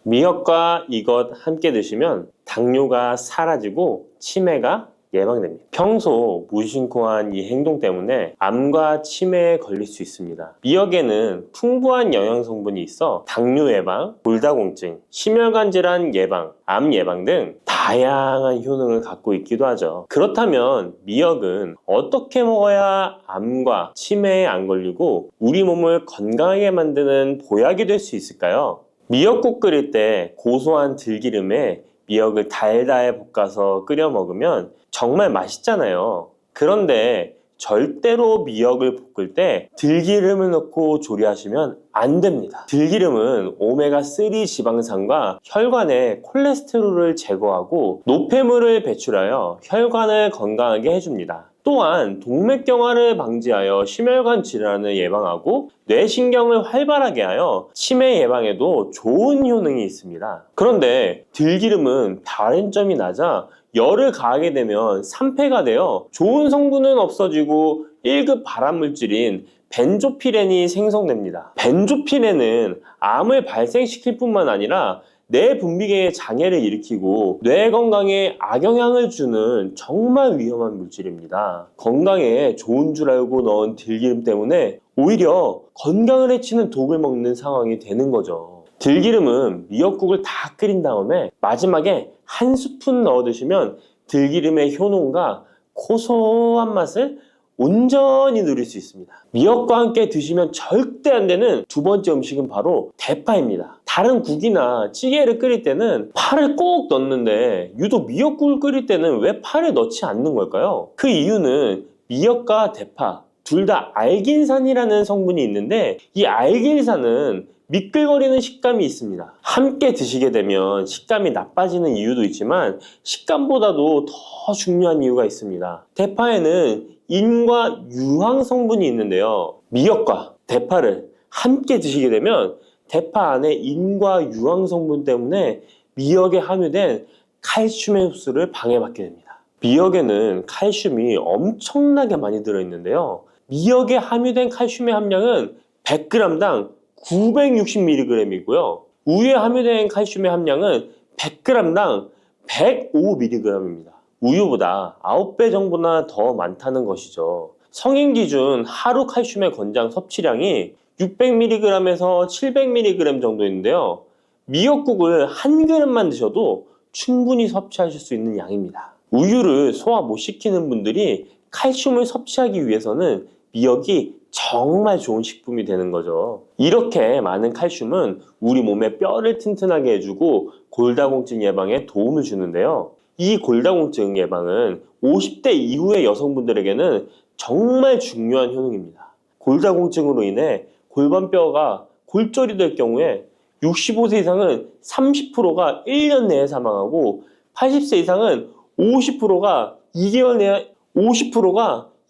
미역과 이것 함께 드시면 당뇨가 사라지고 치매가 예방됩니다. 평소 무심코한 이 행동 때문에 암과 치매에 걸릴 수 있습니다. 미역에는 풍부한 영양 성분이 있어 당뇨 예방, 골다공증, 심혈관 질환 예방, 암 예방 등 다양한 효능을 갖고 있기도 하죠. 그렇다면 미역은 어떻게 먹어야 암과 치매에 안 걸리고 우리 몸을 건강하게 만드는 보약이 될 수 있을까요? 미역국 끓일 때 고소한 들기름에 미역을 달달 볶아서 끓여 먹으면 정말 맛있잖아요. 그런데 절대로 미역을 볶을 때 들기름을 넣고 조리하시면 안 됩니다. 들기름은 오메가3 지방산과 혈관의 콜레스테롤을 제거하고 노폐물을 배출하여 혈관을 건강하게 해줍니다. 또한 동맥경화를 방지하여 심혈관 질환을 예방하고 뇌신경을 활발하게 하여 치매 예방에도 좋은 효능이 있습니다. 그런데 들기름은 다른 점이 낮아 열을 가하게 되면 산패가 되어 좋은 성분은 없어지고 1급 발암물질인 벤조피렌이 생성됩니다. 벤조피렌은 암을 발생시킬 뿐만 아니라 뇌 분비계의 장애를 일으키고 뇌 건강에 악영향을 주는 정말 위험한 물질입니다. 건강에 좋은 줄 알고 넣은 들기름 때문에 오히려 건강을 해치는 독을 먹는 상황이 되는 거죠. 들기름은 미역국을 다 끓인 다음에 마지막에 한 스푼 넣어 드시면 들기름의 효능과 고소한 맛을 온전히 누릴 수 있습니다. 미역과 함께 드시면 절대 안 되는 두 번째 음식은 바로 대파입니다. 다른 국이나 찌개를 끓일 때는 파를 꼭 넣는데 유독 미역국을 끓일 때는 왜 파를 넣지 않는 걸까요? 그 이유는 미역과 대파 둘 다 알긴산이라는 성분이 있는데 이 알긴산은 미끌거리는 식감이 있습니다. 함께 드시게 되면 식감이 나빠지는 이유도 있지만 식감보다도 더 중요한 이유가 있습니다. 대파에는 인과 유황 성분이 있는데요. 미역과 대파를 함께 드시게 되면 대파 안에 인과 유황 성분 때문에 미역에 함유된 칼슘의 흡수를 방해받게 됩니다. 미역에는 칼슘이 엄청나게 많이 들어있는데요. 미역에 함유된 칼슘의 함량은 100g당 960mg이고요. 우유에 함유된 칼슘의 함량은 100g당 105mg입니다. 우유보다 9배 정도나 더 많다는 것이죠. 성인 기준 하루 칼슘의 권장 섭취량이 600mg에서 700mg 정도인데요. 미역국을 한 그릇만 드셔도 충분히 섭취하실 수 있는 양입니다. 우유를 소화 못 시키는 분들이 칼슘을 섭취하기 위해서는 미역이 정말 좋은 식품이 되는 거죠. 이렇게 많은 칼슘은 우리 몸의 뼈를 튼튼하게 해주고 골다공증 예방에 도움을 주는데요. 이 골다공증 예방은 50대 이후의 여성분들에게는 정말 중요한 효능입니다. 골다공증으로 인해 골반뼈가 골절이 될 경우에 65세 이상은 30%가 1년 내에 사망하고 80세 이상은 50%가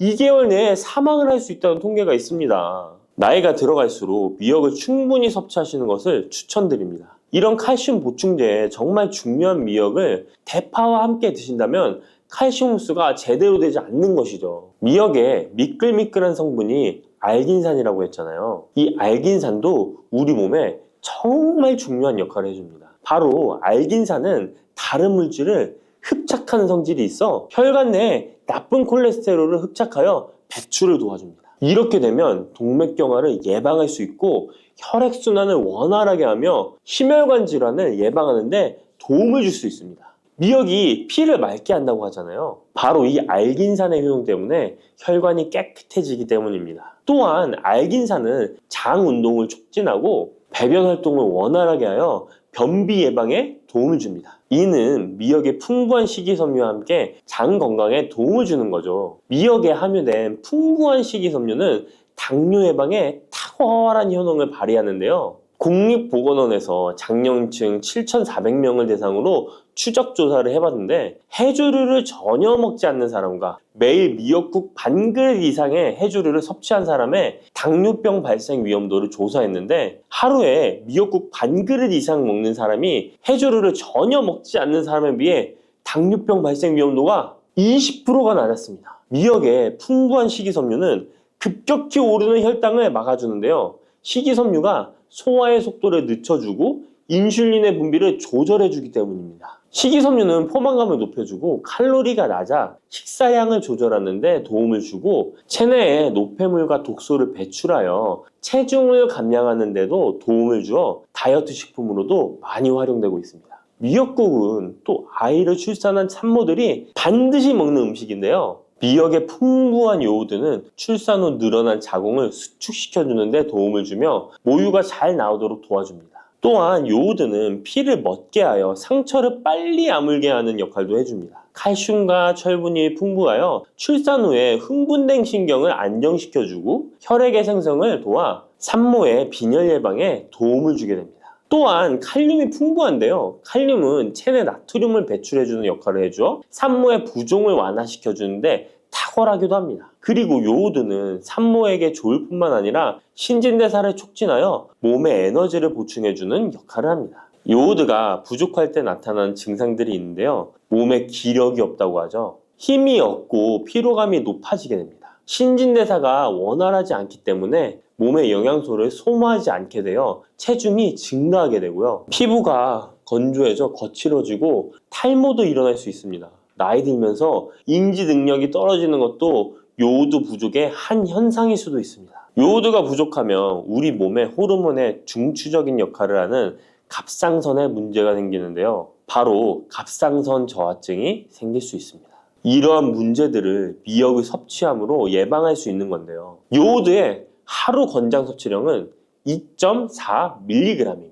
2개월 내에 사망을 할 수 있다는 통계가 있습니다. 나이가 들어갈수록 미역을 충분히 섭취하시는 것을 추천드립니다. 이런 칼슘 보충제에 정말 중요한 미역을 대파와 함께 드신다면 칼슘 흡수가 제대로 되지 않는 것이죠. 미역에 미끌미끌한 성분이 알긴산이라고 했잖아요. 이 알긴산도 우리 몸에 정말 중요한 역할을 해줍니다. 바로 알긴산은 다른 물질을 흡착하는 성질이 있어 혈관 내에 나쁜 콜레스테롤을 흡착하여 배출을 도와줍니다. 이렇게 되면 동맥경화를 예방할 수 있고 혈액순환을 원활하게 하며 심혈관 질환을 예방하는 데 도움을 줄 수 있습니다. 미역이 피를 맑게 한다고 하잖아요. 바로 이 알긴산의 효능 때문에 혈관이 깨끗해지기 때문입니다. 또한 알긴산은 장 운동을 촉진하고 배변 활동을 원활하게 하여 변비 예방에 도움을 줍니다. 이는 미역의 풍부한 식이섬유와 함께 장 건강에 도움을 주는 거죠. 미역에 함유된 풍부한 식이섬유는 당뇨 예방에 탁월한 효능을 발휘하는데요. 국립보건원에서 장년층 7,400명을 대상으로 추적 조사를 해봤는데 해조류를 전혀 먹지 않는 사람과 매일 미역국 반 그릇 이상의 해조류를 섭취한 사람의 당뇨병 발생 위험도를 조사했는데 하루에 미역국 반 그릇 이상 먹는 사람이 해조류를 전혀 먹지 않는 사람에 비해 당뇨병 발생 위험도가 20%가 낮았습니다. 미역의 풍부한 식이섬유는 급격히 오르는 혈당을 막아주는데요. 식이섬유가 소화의 속도를 늦춰주고 인슐린의 분비를 조절해주기 때문입니다. 식이섬유는 포만감을 높여주고 칼로리가 낮아 식사량을 조절하는 데 도움을 주고 체내에 노폐물과 독소를 배출하여 체중을 감량하는 데도 도움을 주어 다이어트 식품으로도 많이 활용되고 있습니다. 미역국은 또 아이를 출산한 산모들이 반드시 먹는 음식인데요. 미역의 풍부한 요오드는 출산 후 늘어난 자궁을 수축시켜주는 데 도움을 주며 모유가 잘 나오도록 도와줍니다. 또한 요오드는 피를 멎게 하여 상처를 빨리 아물게 하는 역할도 해줍니다. 칼슘과 철분이 풍부하여 출산 후에 흥분된 신경을 안정시켜주고 혈액의 생성을 도와 산모의 빈혈 예방에 도움을 주게 됩니다. 또한 칼륨이 풍부한데요. 칼륨은 체내 나트륨을 배출해주는 역할을 해줘 산모의 부종을 완화시켜주는데 탁월하기도 합니다. 그리고 요오드는 산모에게 좋을 뿐만 아니라 신진대사를 촉진하여 몸에 에너지를 보충해주는 역할을 합니다. 요오드가 부족할 때 나타나는 증상들이 있는데요. 몸에 기력이 없다고 하죠. 힘이 없고 피로감이 높아지게 됩니다. 신진대사가 원활하지 않기 때문에 몸의 영양소를 소모하지 않게 되어 체중이 증가하게 되고요. 피부가 건조해져 거칠어지고 탈모도 일어날 수 있습니다. 나이 들면서 인지 능력이 떨어지는 것도 요오드 부족의 한 현상일 수도 있습니다. 요오드가 부족하면 우리 몸의 호르몬의 중추적인 역할을 하는 갑상선에 문제가 생기는데요. 바로 갑상선 저하증이 생길 수 있습니다. 이러한 문제들을 미역을 섭취함으로 예방할 수 있는 건데요. 요오드의 하루 권장 섭취량은 2.4mg입니다.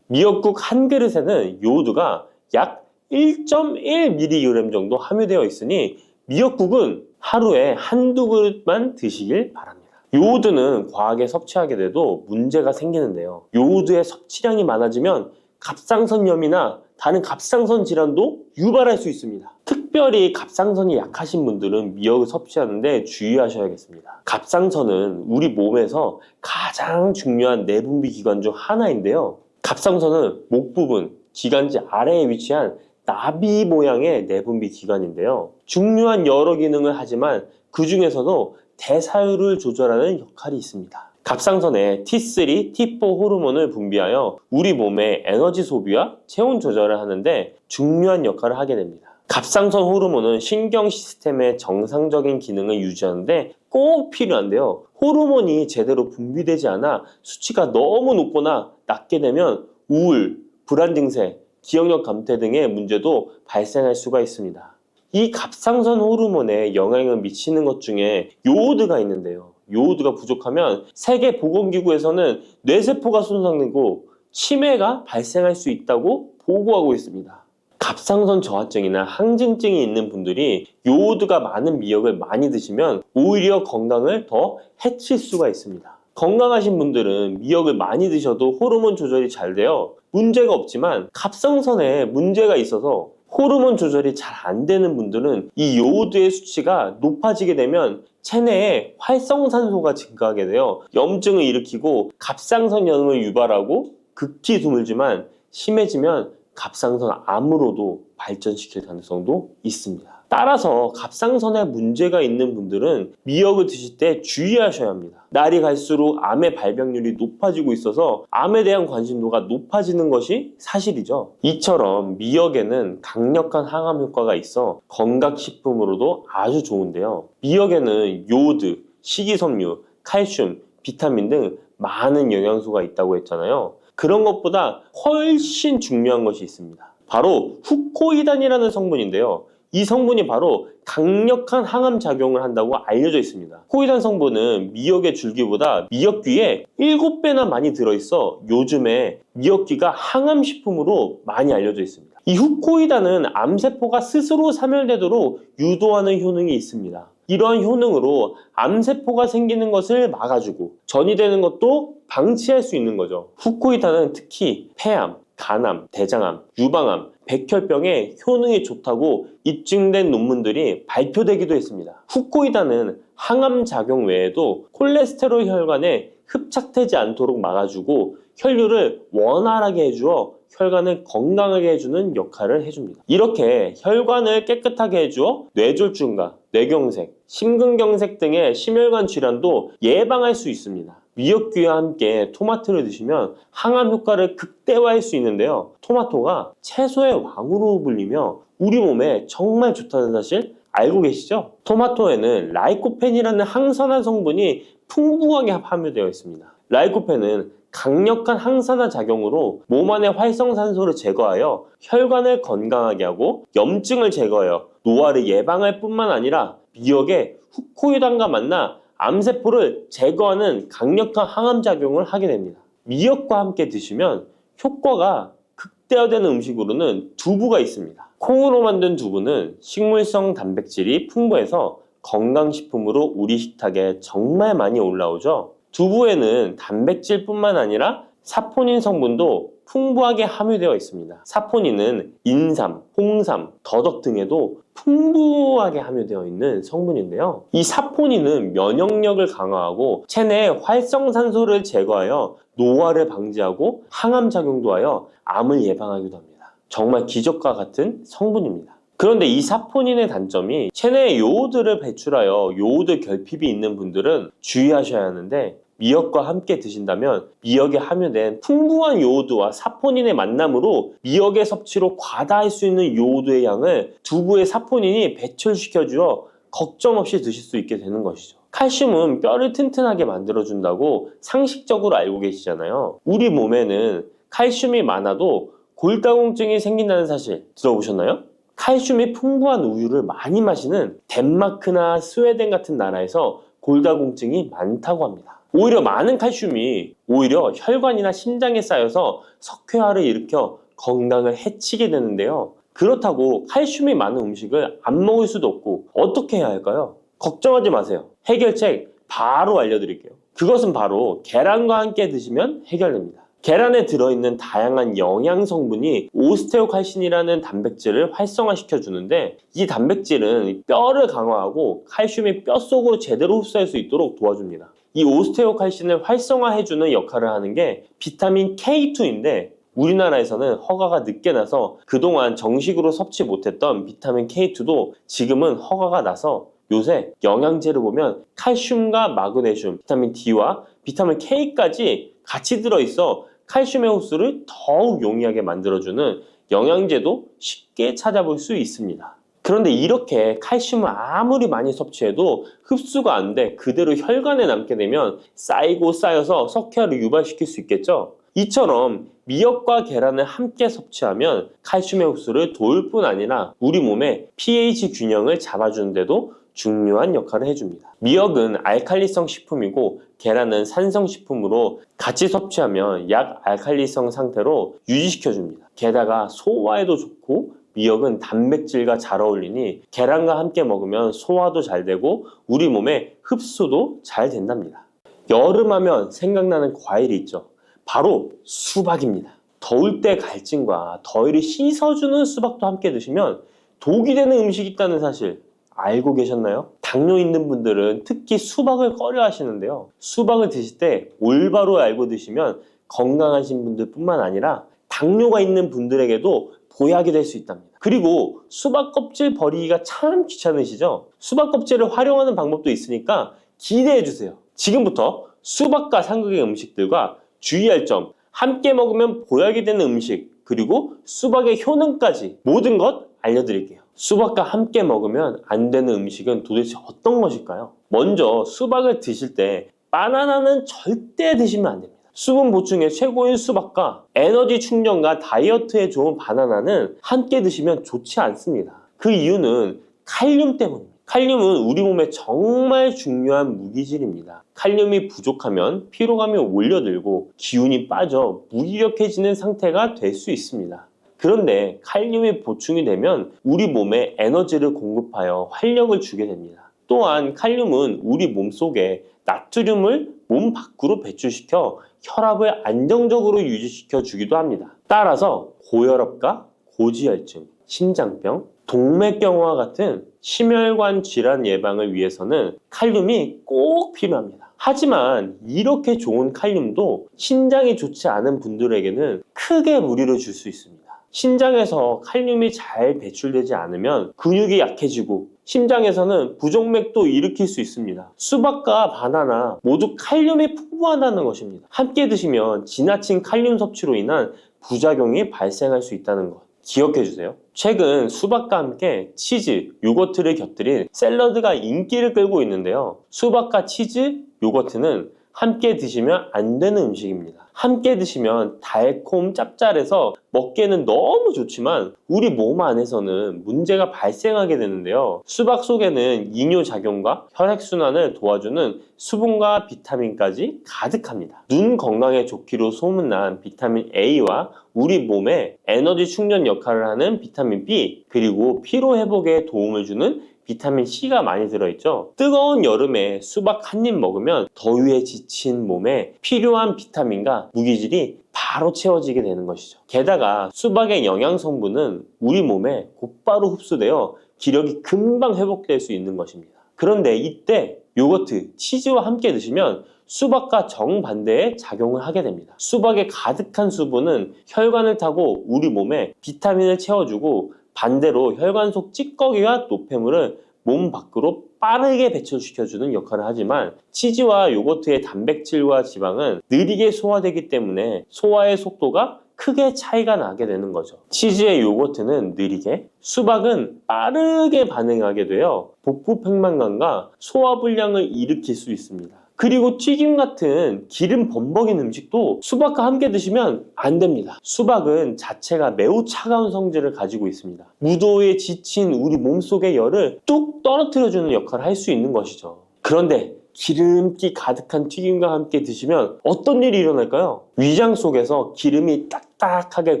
미역국 한 그릇에는 요오드가 약 1.1mg 정도 함유되어 있으니 미역국은 하루에 한두 그릇만 드시길 바랍니다. 요오드는 과하게 섭취하게 돼도 문제가 생기는데요. 요오드의 섭취량이 많아지면 갑상선염이나 다른 갑상선 질환도 유발할 수 있습니다. 특별히 갑상선이 약하신 분들은 미역을 섭취하는데 주의하셔야겠습니다. 갑상선은 우리 몸에서 가장 중요한 내분비 기관 중 하나인데요. 갑상선은 목 부분, 기관지 아래에 위치한 나비 모양의 내분비 기관인데요. 중요한 여러 기능을 하지만 그 중에서도 대사율을 조절하는 역할이 있습니다. 갑상선에 T3, T4 호르몬을 분비하여 우리 몸의 에너지 소비와 체온 조절을 하는데 중요한 역할을 하게 됩니다. 갑상선 호르몬은 신경 시스템의 정상적인 기능을 유지하는데 꼭 필요한데요. 호르몬이 제대로 분비되지 않아 수치가 너무 높거나 낮게 되면 우울, 불안 증세, 기억력 감퇴 등의 문제도 발생할 수가 있습니다. 이 갑상선 호르몬에 영향을 미치는 것 중에 요오드가 있는데요. 요오드가 부족하면 세계보건기구에서는 뇌세포가 손상되고 치매가 발생할 수 있다고 보고하고 있습니다. 갑상선 저하증이나 항진증이 있는 분들이 요오드가 많은 미역을 많이 드시면 오히려 건강을 더 해칠 수가 있습니다. 건강하신 분들은 미역을 많이 드셔도 호르몬 조절이 잘 되어 문제가 없지만 갑상선에 문제가 있어서 호르몬 조절이 잘 안 되는 분들은 이 요오드의 수치가 높아지게 되면 체내에 활성산소가 증가하게 되어 염증을 일으키고 갑상선염을 유발하고 극히 드물지만 심해지면 갑상선 암으로도 발전시킬 가능성도 있습니다. 따라서 갑상선에 문제가 있는 분들은 미역을 드실 때 주의하셔야 합니다. 날이 갈수록 암의 발병률이 높아지고 있어서 암에 대한 관심도가 높아지는 것이 사실이죠. 이처럼 미역에는 강력한 항암 효과가 있어 건강식품으로도 아주 좋은데요. 미역에는 요오드, 식이섬유, 칼슘, 비타민 등 많은 영양소가 있다고 했잖아요. 그런 것보다 훨씬 중요한 것이 있습니다. 바로 후코이단이라는 성분인데요. 이 성분이 바로 강력한 항암 작용을 한다고 알려져 있습니다. 코이단 성분은 미역의 줄기보다 미역귀에 7배나 많이 들어있어 요즘에 미역귀가 항암식품으로 많이 알려져 있습니다. 이 후코이단은 암세포가 스스로 사멸되도록 유도하는 효능이 있습니다. 이러한 효능으로 암세포가 생기는 것을 막아주고 전이 되는 것도 방치할 수 있는 거죠. 후코이단은 특히 폐암, 간암, 대장암, 유방암, 백혈병에 효능이 좋다고 입증된 논문들이 발표되기도 했습니다. 후코이단은 항암 작용 외에도 콜레스테롤 혈관에 흡착되지 않도록 막아주고 혈류를 원활하게 해주어 혈관을 건강하게 해주는 역할을 해줍니다. 이렇게 혈관을 깨끗하게 해주어 뇌졸중과 뇌경색, 심근경색 등의 심혈관 질환도 예방할 수 있습니다. 미역귀와 함께 토마토를 드시면 항암 효과를 극대화할 수 있는데요. 토마토가 채소의 왕으로 불리며 우리 몸에 정말 좋다는 사실 알고 계시죠? 토마토에는 라이코펜이라는 항산화 성분이 풍부하게 함유되어 있습니다. 라이코펜은 강력한 항산화 작용으로 몸 안의 활성산소를 제거하여 혈관을 건강하게 하고 염증을 제거하여 노화를 예방할 뿐만 아니라 미역의 후코유당과 만나 암세포를 제거하는 강력한 항암작용을 하게 됩니다. 미역과 함께 드시면 효과가 극대화되는 음식으로는 두부가 있습니다. 콩으로 만든 두부는 식물성 단백질이 풍부해서 건강식품으로 우리 식탁에 정말 많이 올라오죠. 두부에는 단백질뿐만 아니라 사포닌 성분도 풍부하게 함유되어 있습니다. 사포닌은 인삼, 홍삼, 더덕 등에도 풍부하게 함유되어 있는 성분인데요. 이 사포닌은 면역력을 강화하고 체내의 활성산소를 제거하여 노화를 방지하고 항암작용도 하여 암을 예방하기도 합니다. 정말 기적과 같은 성분입니다. 그런데 이 사포닌의 단점이 체내에 요오드를 배출하여 요오드 결핍이 있는 분들은 주의하셔야 하는데, 미역과 함께 드신다면 미역에 함유된 풍부한 요오드와 사포닌의 만남으로 미역의 섭취로 과다할 수 있는 요오드의 양을 두부의 사포닌이 배출시켜주어 걱정 없이 드실 수 있게 되는 것이죠. 칼슘은 뼈를 튼튼하게 만들어준다고 상식적으로 알고 계시잖아요. 우리 몸에는 칼슘이 많아도 골다공증이 생긴다는 사실 들어보셨나요? 칼슘이 풍부한 우유를 많이 마시는 덴마크나 스웨덴 같은 나라에서 골다공증이 많다고 합니다. 오히려 많은 칼슘이 오히려 혈관이나 심장에 쌓여서 석회화를 일으켜 건강을 해치게 되는데요. 그렇다고 칼슘이 많은 음식을 안 먹을 수도 없고 어떻게 해야 할까요? 걱정하지 마세요. 해결책 바로 알려드릴게요. 그것은 바로 계란과 함께 드시면 해결됩니다. 계란에 들어있는 다양한 영양 성분이 오스테오칼신이라는 단백질을 활성화시켜 주는데, 이 단백질은 뼈를 강화하고 칼슘이 뼛속으로 제대로 흡수할 수 있도록 도와줍니다. 이 오스테오칼신을 활성화해주는 역할을 하는 게 비타민 K2인데, 우리나라에서는 허가가 늦게 나서 그동안 정식으로 섭취 못했던 비타민 K2도 지금은 허가가 나서 요새 영양제를 보면 칼슘과 마그네슘, 비타민 D와 비타민 K까지 같이 들어있어 칼슘의 흡수를 더욱 용이하게 만들어주는 영양제도 쉽게 찾아볼 수 있습니다. 그런데 이렇게 칼슘을 아무리 많이 섭취해도 흡수가 안 돼 그대로 혈관에 남게 되면 쌓이고 쌓여서 석회화를 유발시킬 수 있겠죠? 이처럼 미역과 계란을 함께 섭취하면 칼슘의 흡수를 도울 뿐 아니라 우리 몸의 pH 균형을 잡아주는 데도 중요한 역할을 해줍니다. 미역은 알칼리성 식품이고 계란은 산성 식품으로 같이 섭취하면 약 알칼리성 상태로 유지시켜줍니다. 게다가 소화에도 좋고 미역은 단백질과 잘 어울리니 계란과 함께 먹으면 소화도 잘 되고 우리 몸의 흡수도 잘 된답니다. 여름하면 생각나는 과일이 있죠. 바로 수박입니다. 더울 때 갈증과 더위를 씻어주는 수박도 함께 드시면 독이 되는 음식이 있다는 사실 알고 계셨나요? 당뇨 있는 분들은 특히 수박을 꺼려 하시는데요. 수박을 드실 때 올바로 알고 드시면 건강하신 분들 뿐만 아니라 당뇨가 있는 분들에게도 보약이 될 수 있답니다. 그리고 수박 껍질 버리기가 참 귀찮으시죠? 수박 껍질을 활용하는 방법도 있으니까 기대해 주세요. 지금부터 수박과 상극의 음식들과 주의할 점, 함께 먹으면 보약이 되는 음식, 그리고 수박의 효능까지 모든 것 알려드릴게요. 수박과 함께 먹으면 안 되는 음식은 도대체 어떤 것일까요? 먼저 수박을 드실 때 바나나는 절대 드시면 안 됩니다. 수분 보충에 최고인 수박과 에너지 충전과 다이어트에 좋은 바나나는 함께 드시면 좋지 않습니다. 그 이유는 칼륨 때문입니다. 칼륨은 우리 몸에 정말 중요한 무기질입니다. 칼륨이 부족하면 피로감이 올려들고 기운이 빠져 무기력해지는 상태가 될 수 있습니다. 그런데 칼륨이 보충이 되면 우리 몸에 에너지를 공급하여 활력을 주게 됩니다. 또한 칼륨은 우리 몸속에 나트륨을 몸 밖으로 배출시켜 혈압을 안정적으로 유지시켜 주기도 합니다. 따라서 고혈압과 고지혈증, 심장병, 동맥경화와 같은 심혈관 질환 예방을 위해서는 칼륨이 꼭 필요합니다. 하지만 이렇게 좋은 칼륨도 신장이 좋지 않은 분들에게는 크게 무리를 줄 수 있습니다. 신장에서 칼륨이 잘 배출되지 않으면 근육이 약해지고 심장에서는 부정맥도 일으킬 수 있습니다. 수박과 바나나 모두 칼륨이 풍부하다는 것입니다. 함께 드시면 지나친 칼륨 섭취로 인한 부작용이 발생할 수 있다는 것 기억해 주세요. 최근 수박과 함께 치즈, 요거트를 곁들인 샐러드가 인기를 끌고 있는데요. 수박과 치즈, 요거트는 함께 드시면 안 되는 음식입니다. 함께 드시면 달콤 짭짤해서 먹기에는 너무 좋지만 우리 몸 안에서는 문제가 발생하게 되는데요. 수박 속에는 이뇨작용과 혈액순환을 도와주는 수분과 비타민까지 가득합니다. 눈 건강에 좋기로 소문난 비타민 A와 우리 몸에 에너지 충전 역할을 하는 비타민 B, 그리고 피로 회복에 도움을 주는 비타민 C가 많이 들어있죠. 뜨거운 여름에 수박 한 입 먹으면 더위에 지친 몸에 필요한 비타민과 무기질이 바로 채워지게 되는 것이죠. 게다가 수박의 영양 성분은 우리 몸에 곧바로 흡수되어 기력이 금방 회복될 수 있는 것입니다. 그런데 이때 요거트, 치즈와 함께 드시면 수박과 정반대의 작용을 하게 됩니다. 수박에 가득한 수분은 혈관을 타고 우리 몸에 비타민을 채워주고 반대로 혈관 속 찌꺼기와 노폐물을 몸 밖으로 빠르게 배출시켜주는 역할을 하지만 치즈와 요거트의 단백질과 지방은 느리게 소화되기 때문에 소화의 속도가 크게 차이가 나게 되는 거죠. 치즈의 요거트는 느리게, 수박은 빠르게 반응하게 되어 복부 팽만감과 소화불량을 일으킬 수 있습니다. 그리고 튀김 같은 기름 범벅인 음식도 수박과 함께 드시면 안 됩니다. 수박은 자체가 매우 차가운 성질을 가지고 있습니다. 무더위에 지친 우리 몸속의 열을 뚝 떨어뜨려주는 역할을 할 수 있는 것이죠. 그런데 기름기 가득한 튀김과 함께 드시면 어떤 일이 일어날까요? 위장 속에서 기름이 딱딱하게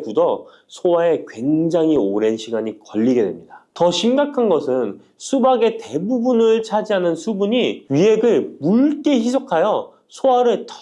굳어 소화에 굉장히 오랜 시간이 걸리게 됩니다. 더 심각한 것은 수박의 대부분을 차지하는 수분이 위액을 묽게 희석하여 소화를 더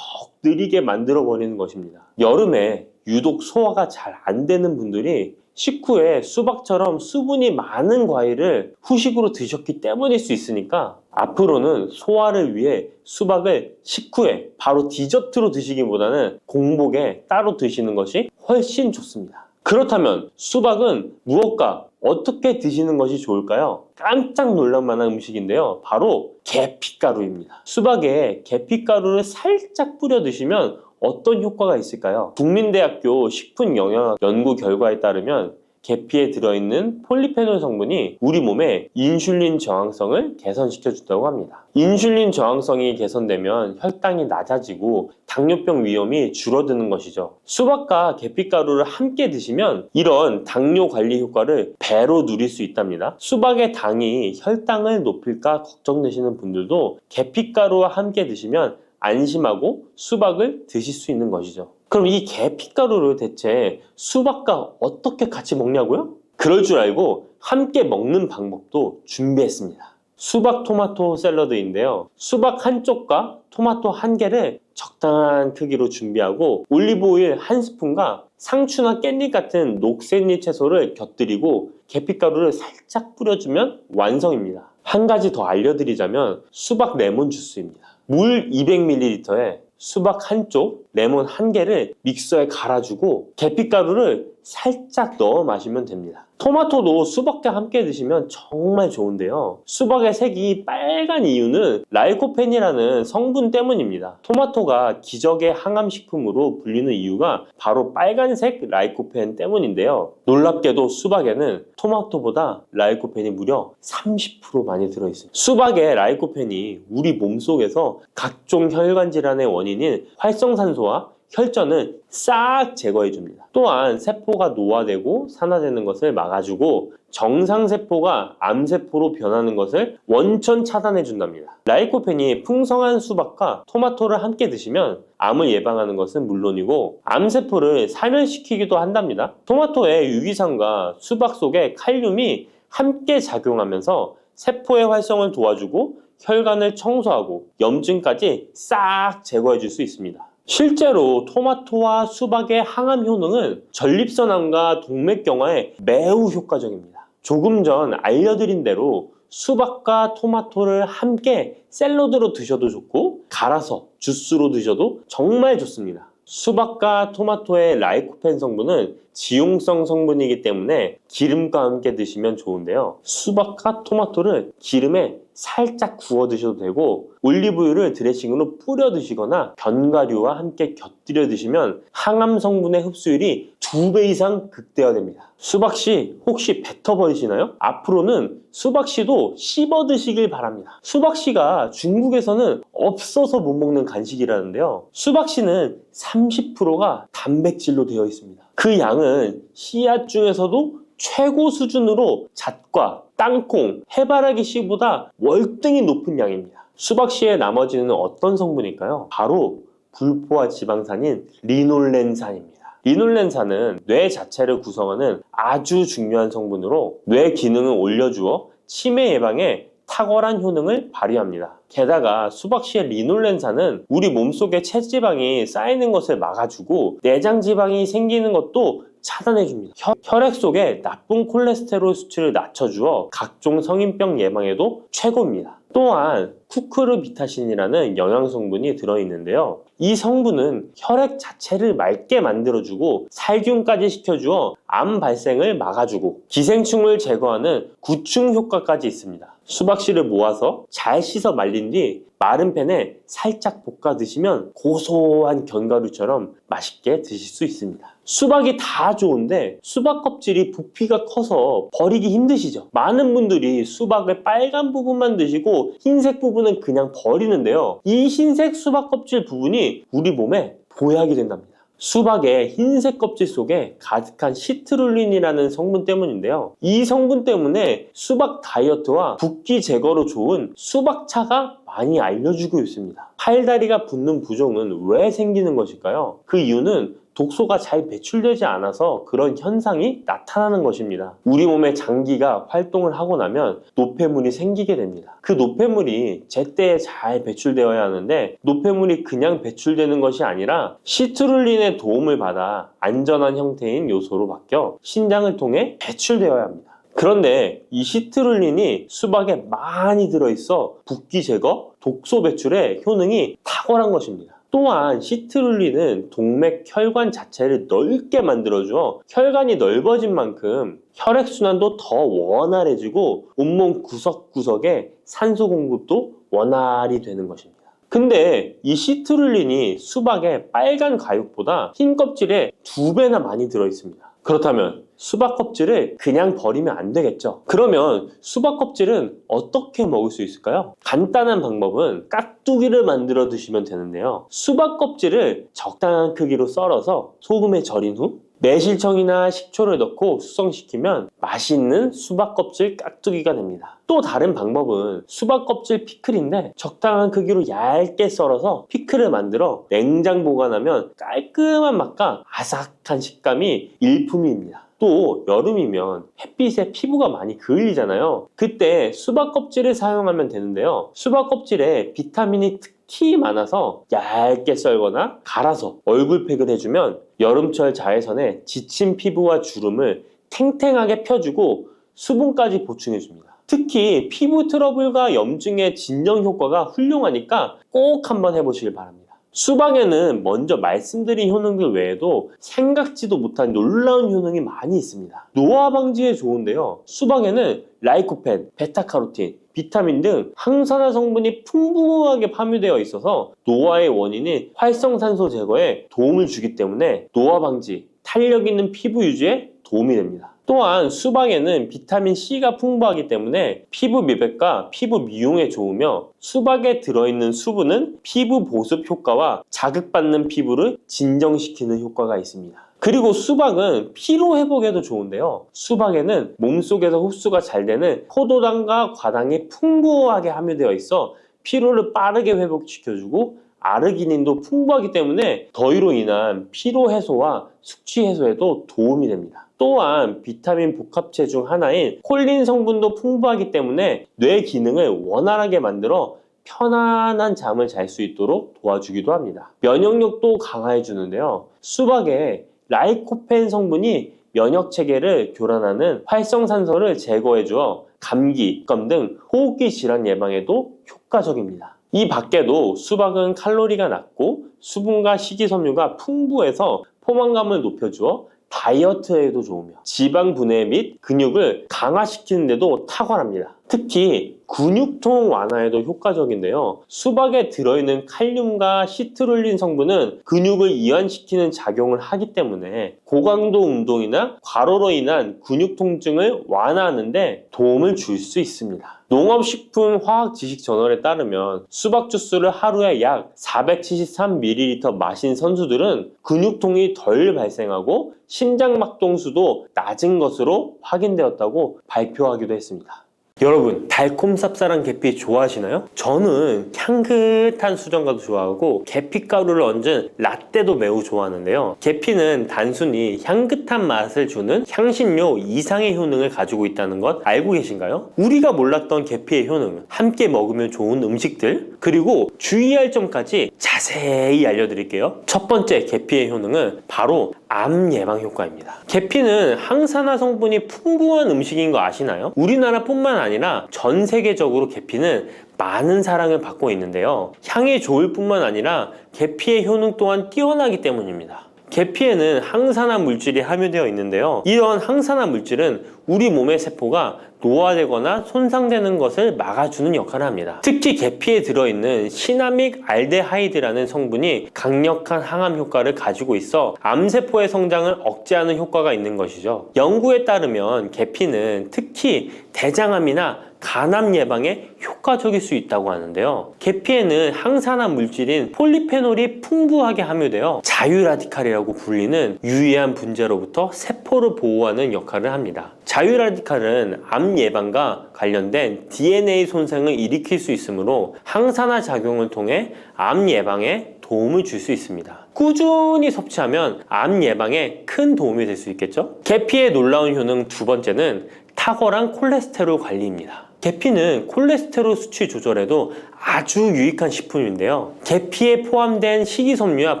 느리게 만들어 버리는 것입니다. 여름에 유독 소화가 잘 안 되는 분들이 식후에 수박처럼 수분이 많은 과일을 후식으로 드셨기 때문일 수 있으니까 앞으로는 소화를 위해 수박을 식후에 바로 디저트로 드시기보다는 공복에 따로 드시는 것이 훨씬 좋습니다. 그렇다면 수박은 무엇과 어떻게 드시는 것이 좋을까요? 깜짝 놀랄 만한 음식인데요. 바로 계피가루입니다. 수박에 계피가루를 살짝 뿌려 드시면 어떤 효과가 있을까요? 국민대학교 식품영양학 연구 결과에 따르면 계피에 들어있는 폴리페놀 성분이 우리 몸의 인슐린 저항성을 개선시켜준다고 합니다. 인슐린 저항성이 개선되면 혈당이 낮아지고 당뇨병 위험이 줄어드는 것이죠. 수박과 계피가루를 함께 드시면 이런 당뇨 관리 효과를 배로 누릴 수 있답니다. 수박의 당이 혈당을 높일까 걱정되시는 분들도 계피가루와 함께 드시면 안심하고 수박을 드실 수 있는 것이죠. 그럼 이 계피가루를 대체 수박과 어떻게 같이 먹냐고요? 그럴 줄 알고 함께 먹는 방법도 준비했습니다. 수박 토마토 샐러드인데요. 수박 한쪽과 토마토 한 개를 적당한 크기로 준비하고 올리브 오일 한 스푼과 상추나 깻잎 같은 녹색잎 채소를 곁들이고 계피가루를 살짝 뿌려주면 완성입니다. 한 가지 더 알려드리자면 수박 레몬 주스입니다. 물 200ml에 수박 한쪽, 레몬 한 개를 믹서에 갈아주고 계피가루를 살짝 넣어 마시면 됩니다. 토마토도 수박과 함께 드시면 정말 좋은데요. 수박의 색이 빨간 이유는 라이코펜이라는 성분 때문입니다. 토마토가 기적의 항암식품으로 불리는 이유가 바로 빨간색 라이코펜 때문인데요. 놀랍게도 수박에는 토마토보다 라이코펜이 무려 30% 많이 들어있습니다. 수박의 라이코펜이 우리 몸속에서 각종 혈관 질환의 원인인 활성산소와 혈전을 싹 제거해줍니다. 또한 세포가 노화되고 산화되는 것을 막아주고 정상세포가 암세포로 변하는 것을 원천 차단해준답니다. 라이코펜이 풍성한 수박과 토마토를 함께 드시면 암을 예방하는 것은 물론이고 암세포를 사멸시키기도 한답니다. 토마토의 유기산과 수박 속의 칼륨이 함께 작용하면서 세포의 활성을 도와주고 혈관을 청소하고 염증까지 싹 제거해 줄 수 있습니다. 실제로 토마토와 수박의 항암 효능은 전립선암과 동맥경화에 매우 효과적입니다. 조금 전 알려드린 대로 수박과 토마토를 함께 샐러드로 드셔도 좋고 갈아서 주스로 드셔도 정말 좋습니다. 수박과 토마토의 라이코펜 성분은 지용성 성분이기 때문에 기름과 함께 드시면 좋은데요. 수박과 토마토를 기름에 살짝 구워 드셔도 되고 올리브유를 드레싱으로 뿌려 드시거나 견과류와 함께 곁들여 드시면 항암 성분의 흡수율이 2배 이상 극대화됩니다. 수박씨 혹시 뱉어버리시나요? 앞으로는 수박씨도 씹어 드시길 바랍니다. 수박씨가 중국에서는 없어서 못 먹는 간식이라는데요. 수박씨는 30%가 단백질로 되어 있습니다. 그 양은 씨앗 중에서도 최고 수준으로 잣과 땅콩, 해바라기 씨보다 월등히 높은 양입니다. 수박씨의 나머지는 어떤 성분일까요? 바로 불포화 지방산인 리놀렌산입니다. 리놀렌산은 뇌 자체를 구성하는 아주 중요한 성분으로 뇌 기능을 올려주어 치매 예방에 탁월한 효능을 발휘합니다. 게다가 수박씨의 리놀렌산은 우리 몸속에 체지방이 쌓이는 것을 막아주고 내장 지방이 생기는 것도 차단해줍니다. 혈액 속에 나쁜 콜레스테롤 수치를 낮춰주어 각종 성인병 예방에도 최고입니다. 또한 쿠크르비타신이라는 영양성분이 들어있는데요. 이 성분은 혈액 자체를 맑게 만들어주고 살균까지 시켜주어 암 발생을 막아주고 기생충을 제거하는 구충 효과까지 있습니다. 수박씨를 모아서 잘 씻어 말린 뒤 마른 팬에 살짝 볶아 드시면 고소한 견과류처럼 맛있게 드실 수 있습니다. 수박이 다 좋은데 수박 껍질이 부피가 커서 버리기 힘드시죠? 많은 분들이 수박의 빨간 부분만 드시고 흰색 부분은 그냥 버리는데요. 이 흰색 수박 껍질 부분이 우리 몸에 보약이 된답니다. 수박의 흰색 껍질 속에 가득한 시트룰린이라는 성분 때문인데요. 이 성분 때문에 수박 다이어트와 붓기 제거로 좋은 수박차가 많이 알려지고 있습니다. 팔다리가 붓는 부종은 왜 생기는 것일까요? 그 이유는 독소가 잘 배출되지 않아서 그런 현상이 나타나는 것입니다. 우리 몸의 장기가 활동을 하고 나면 노폐물이 생기게 됩니다. 그 노폐물이 제때에 잘 배출되어야 하는데 노폐물이 그냥 배출되는 것이 아니라 시트룰린의 도움을 받아 안전한 형태인 요소로 바뀌어 신장을 통해 배출되어야 합니다. 그런데 이 시트룰린이 수박에 많이 들어있어 붓기 제거, 독소 배출에 효능이 탁월한 것입니다. 또한 시트룰린은 동맥 혈관 자체를 넓게 만들어주어 혈관이 넓어진 만큼 혈액순환도 더 원활해지고 온몸 구석구석에 산소 공급도 원활히 되는 것입니다. 근데 이 시트룰린이 수박의 빨간 과육보다 흰 껍질에 2배나 많이 들어있습니다. 그렇다면 수박 껍질을 그냥 버리면 안 되겠죠. 그러면 수박 껍질은 어떻게 먹을 수 있을까요? 간단한 방법은 깍두기를 만들어 드시면 되는데요. 수박 껍질을 적당한 크기로 썰어서 소금에 절인 후 매실청이나 식초를 넣고 숙성시키면 맛있는 수박 껍질 깍두기가 됩니다. 또 다른 방법은 수박 껍질 피클인데 적당한 크기로 얇게 썰어서 피클을 만들어 냉장 보관하면 깔끔한 맛과 아삭한 식감이 일품입니다. 또 여름이면 햇빛에 피부가 많이 그을리잖아요. 그때 수박 껍질을 사용하면 되는데요. 수박 껍질에 비타민이 특히 많아서 얇게 썰거나 갈아서 얼굴팩을 해주면 여름철 자외선에 지친 피부와 주름을 탱탱하게 펴주고 수분까지 보충해줍니다. 특히 피부 트러블과 염증의 진정 효과가 훌륭하니까 꼭 한번 해보시길 바랍니다. 수박에는 먼저 말씀드린 효능들 외에도 생각지도 못한 놀라운 효능이 많이 있습니다. 노화 방지에 좋은데요. 수박에는 라이코펜, 베타카로틴, 비타민 등 항산화 성분이 풍부하게 함유되어 있어서 노화의 원인인 활성산소 제거에 도움을 주기 때문에 노화 방지, 탄력 있는 피부 유지에 도움이 됩니다. 또한 수박에는 비타민 C가 풍부하기 때문에 피부 미백과 피부 미용에 좋으며 수박에 들어있는 수분은 피부 보습 효과와 자극받는 피부를 진정시키는 효과가 있습니다. 그리고 수박은 피로 회복에도 좋은데요. 수박에는 몸속에서 흡수가 잘 되는 포도당과 과당이 풍부하게 함유되어 있어 피로를 빠르게 회복시켜주고 아르기닌도 풍부하기 때문에 더위로 인한 피로 해소와 숙취 해소에도 도움이 됩니다. 또한 비타민 복합체 중 하나인 콜린 성분도 풍부하기 때문에 뇌 기능을 원활하게 만들어 편안한 잠을 잘 수 있도록 도와주기도 합니다. 면역력도 강화해 주는데요. 수박에 라이코펜 성분이 면역 체계를 교란하는 활성산소를 제거해 주어 감기, 감 등 호흡기 질환 예방에도 효과적입니다. 이 밖에도 수박은 칼로리가 낮고 수분과 식이섬유가 풍부해서 포만감을 높여주어 다이어트에도 좋으며 지방 분해 및 근육을 강화시키는 데도 탁월합니다. 특히 근육통 완화에도 효과적인데요. 수박에 들어있는 칼륨과 시트룰린 성분은 근육을 이완시키는 작용을 하기 때문에 고강도 운동이나 과로로 인한 근육 통증을 완화하는 데 도움을 줄 수 있습니다. 농업식품화학지식저널에 따르면 수박 주스를 하루에 약 473ml 마신 선수들은 근육통이 덜 발생하고 심장막동수도 낮은 것으로 확인되었다고 발표하기도 했습니다. 여러분, 달콤 쌉쌀한 계피 좋아하시나요? 저는 향긋한 수정과도 좋아하고 계피가루를 얹은 라떼도 매우 좋아하는데요. 계피는 단순히 향긋한 맛을 주는 향신료 이상의 효능을 가지고 있다는 것 알고 계신가요? 우리가 몰랐던 계피의 효능은 함께 먹으면 좋은 음식들, 그리고 주의할 점까지 자세히 알려드릴게요. 첫 번째 계피의 효능은 바로 암 예방 효과입니다. 계피는 항산화 성분이 풍부한 음식인 거 아시나요? 우리나라뿐만 아니라 전 세계적으로 계피는 많은 사랑을 받고 있는데요. 향이 좋을 뿐만 아니라 계피의 효능 또한 뛰어나기 때문입니다. 계피에는 항산화 물질이 함유되어 있는데요. 이런 항산화 물질은 우리 몸의 세포가 노화되거나 손상되는 것을 막아주는 역할을 합니다. 특히 계피에 들어있는 시나믹 알데하이드라는 성분이 강력한 항암 효과를 가지고 있어 암세포의 성장을 억제하는 효과가 있는 것이죠. 연구에 따르면 계피는 특히 대장암이나 간암 예방에 효과적일 수 있다고 하는데요. 계피에는 항산화 물질인 폴리페놀이 풍부하게 함유되어 자유라디칼이라고 불리는 유해한 분자로부터 세포를 보호하는 역할을 합니다. 자유라디칼은 암 예방과 관련된 DNA 손상을 일으킬 수 있으므로 항산화 작용을 통해 암 예방에 도움을 줄 수 있습니다. 꾸준히 섭취하면 암 예방에 큰 도움이 될 수 있겠죠? 계피의 놀라운 효능 두 번째는 탁월한 콜레스테롤 관리입니다. 계피는 콜레스테롤 수치 조절에도 아주 유익한 식품인데요. 계피에 포함된 식이섬유와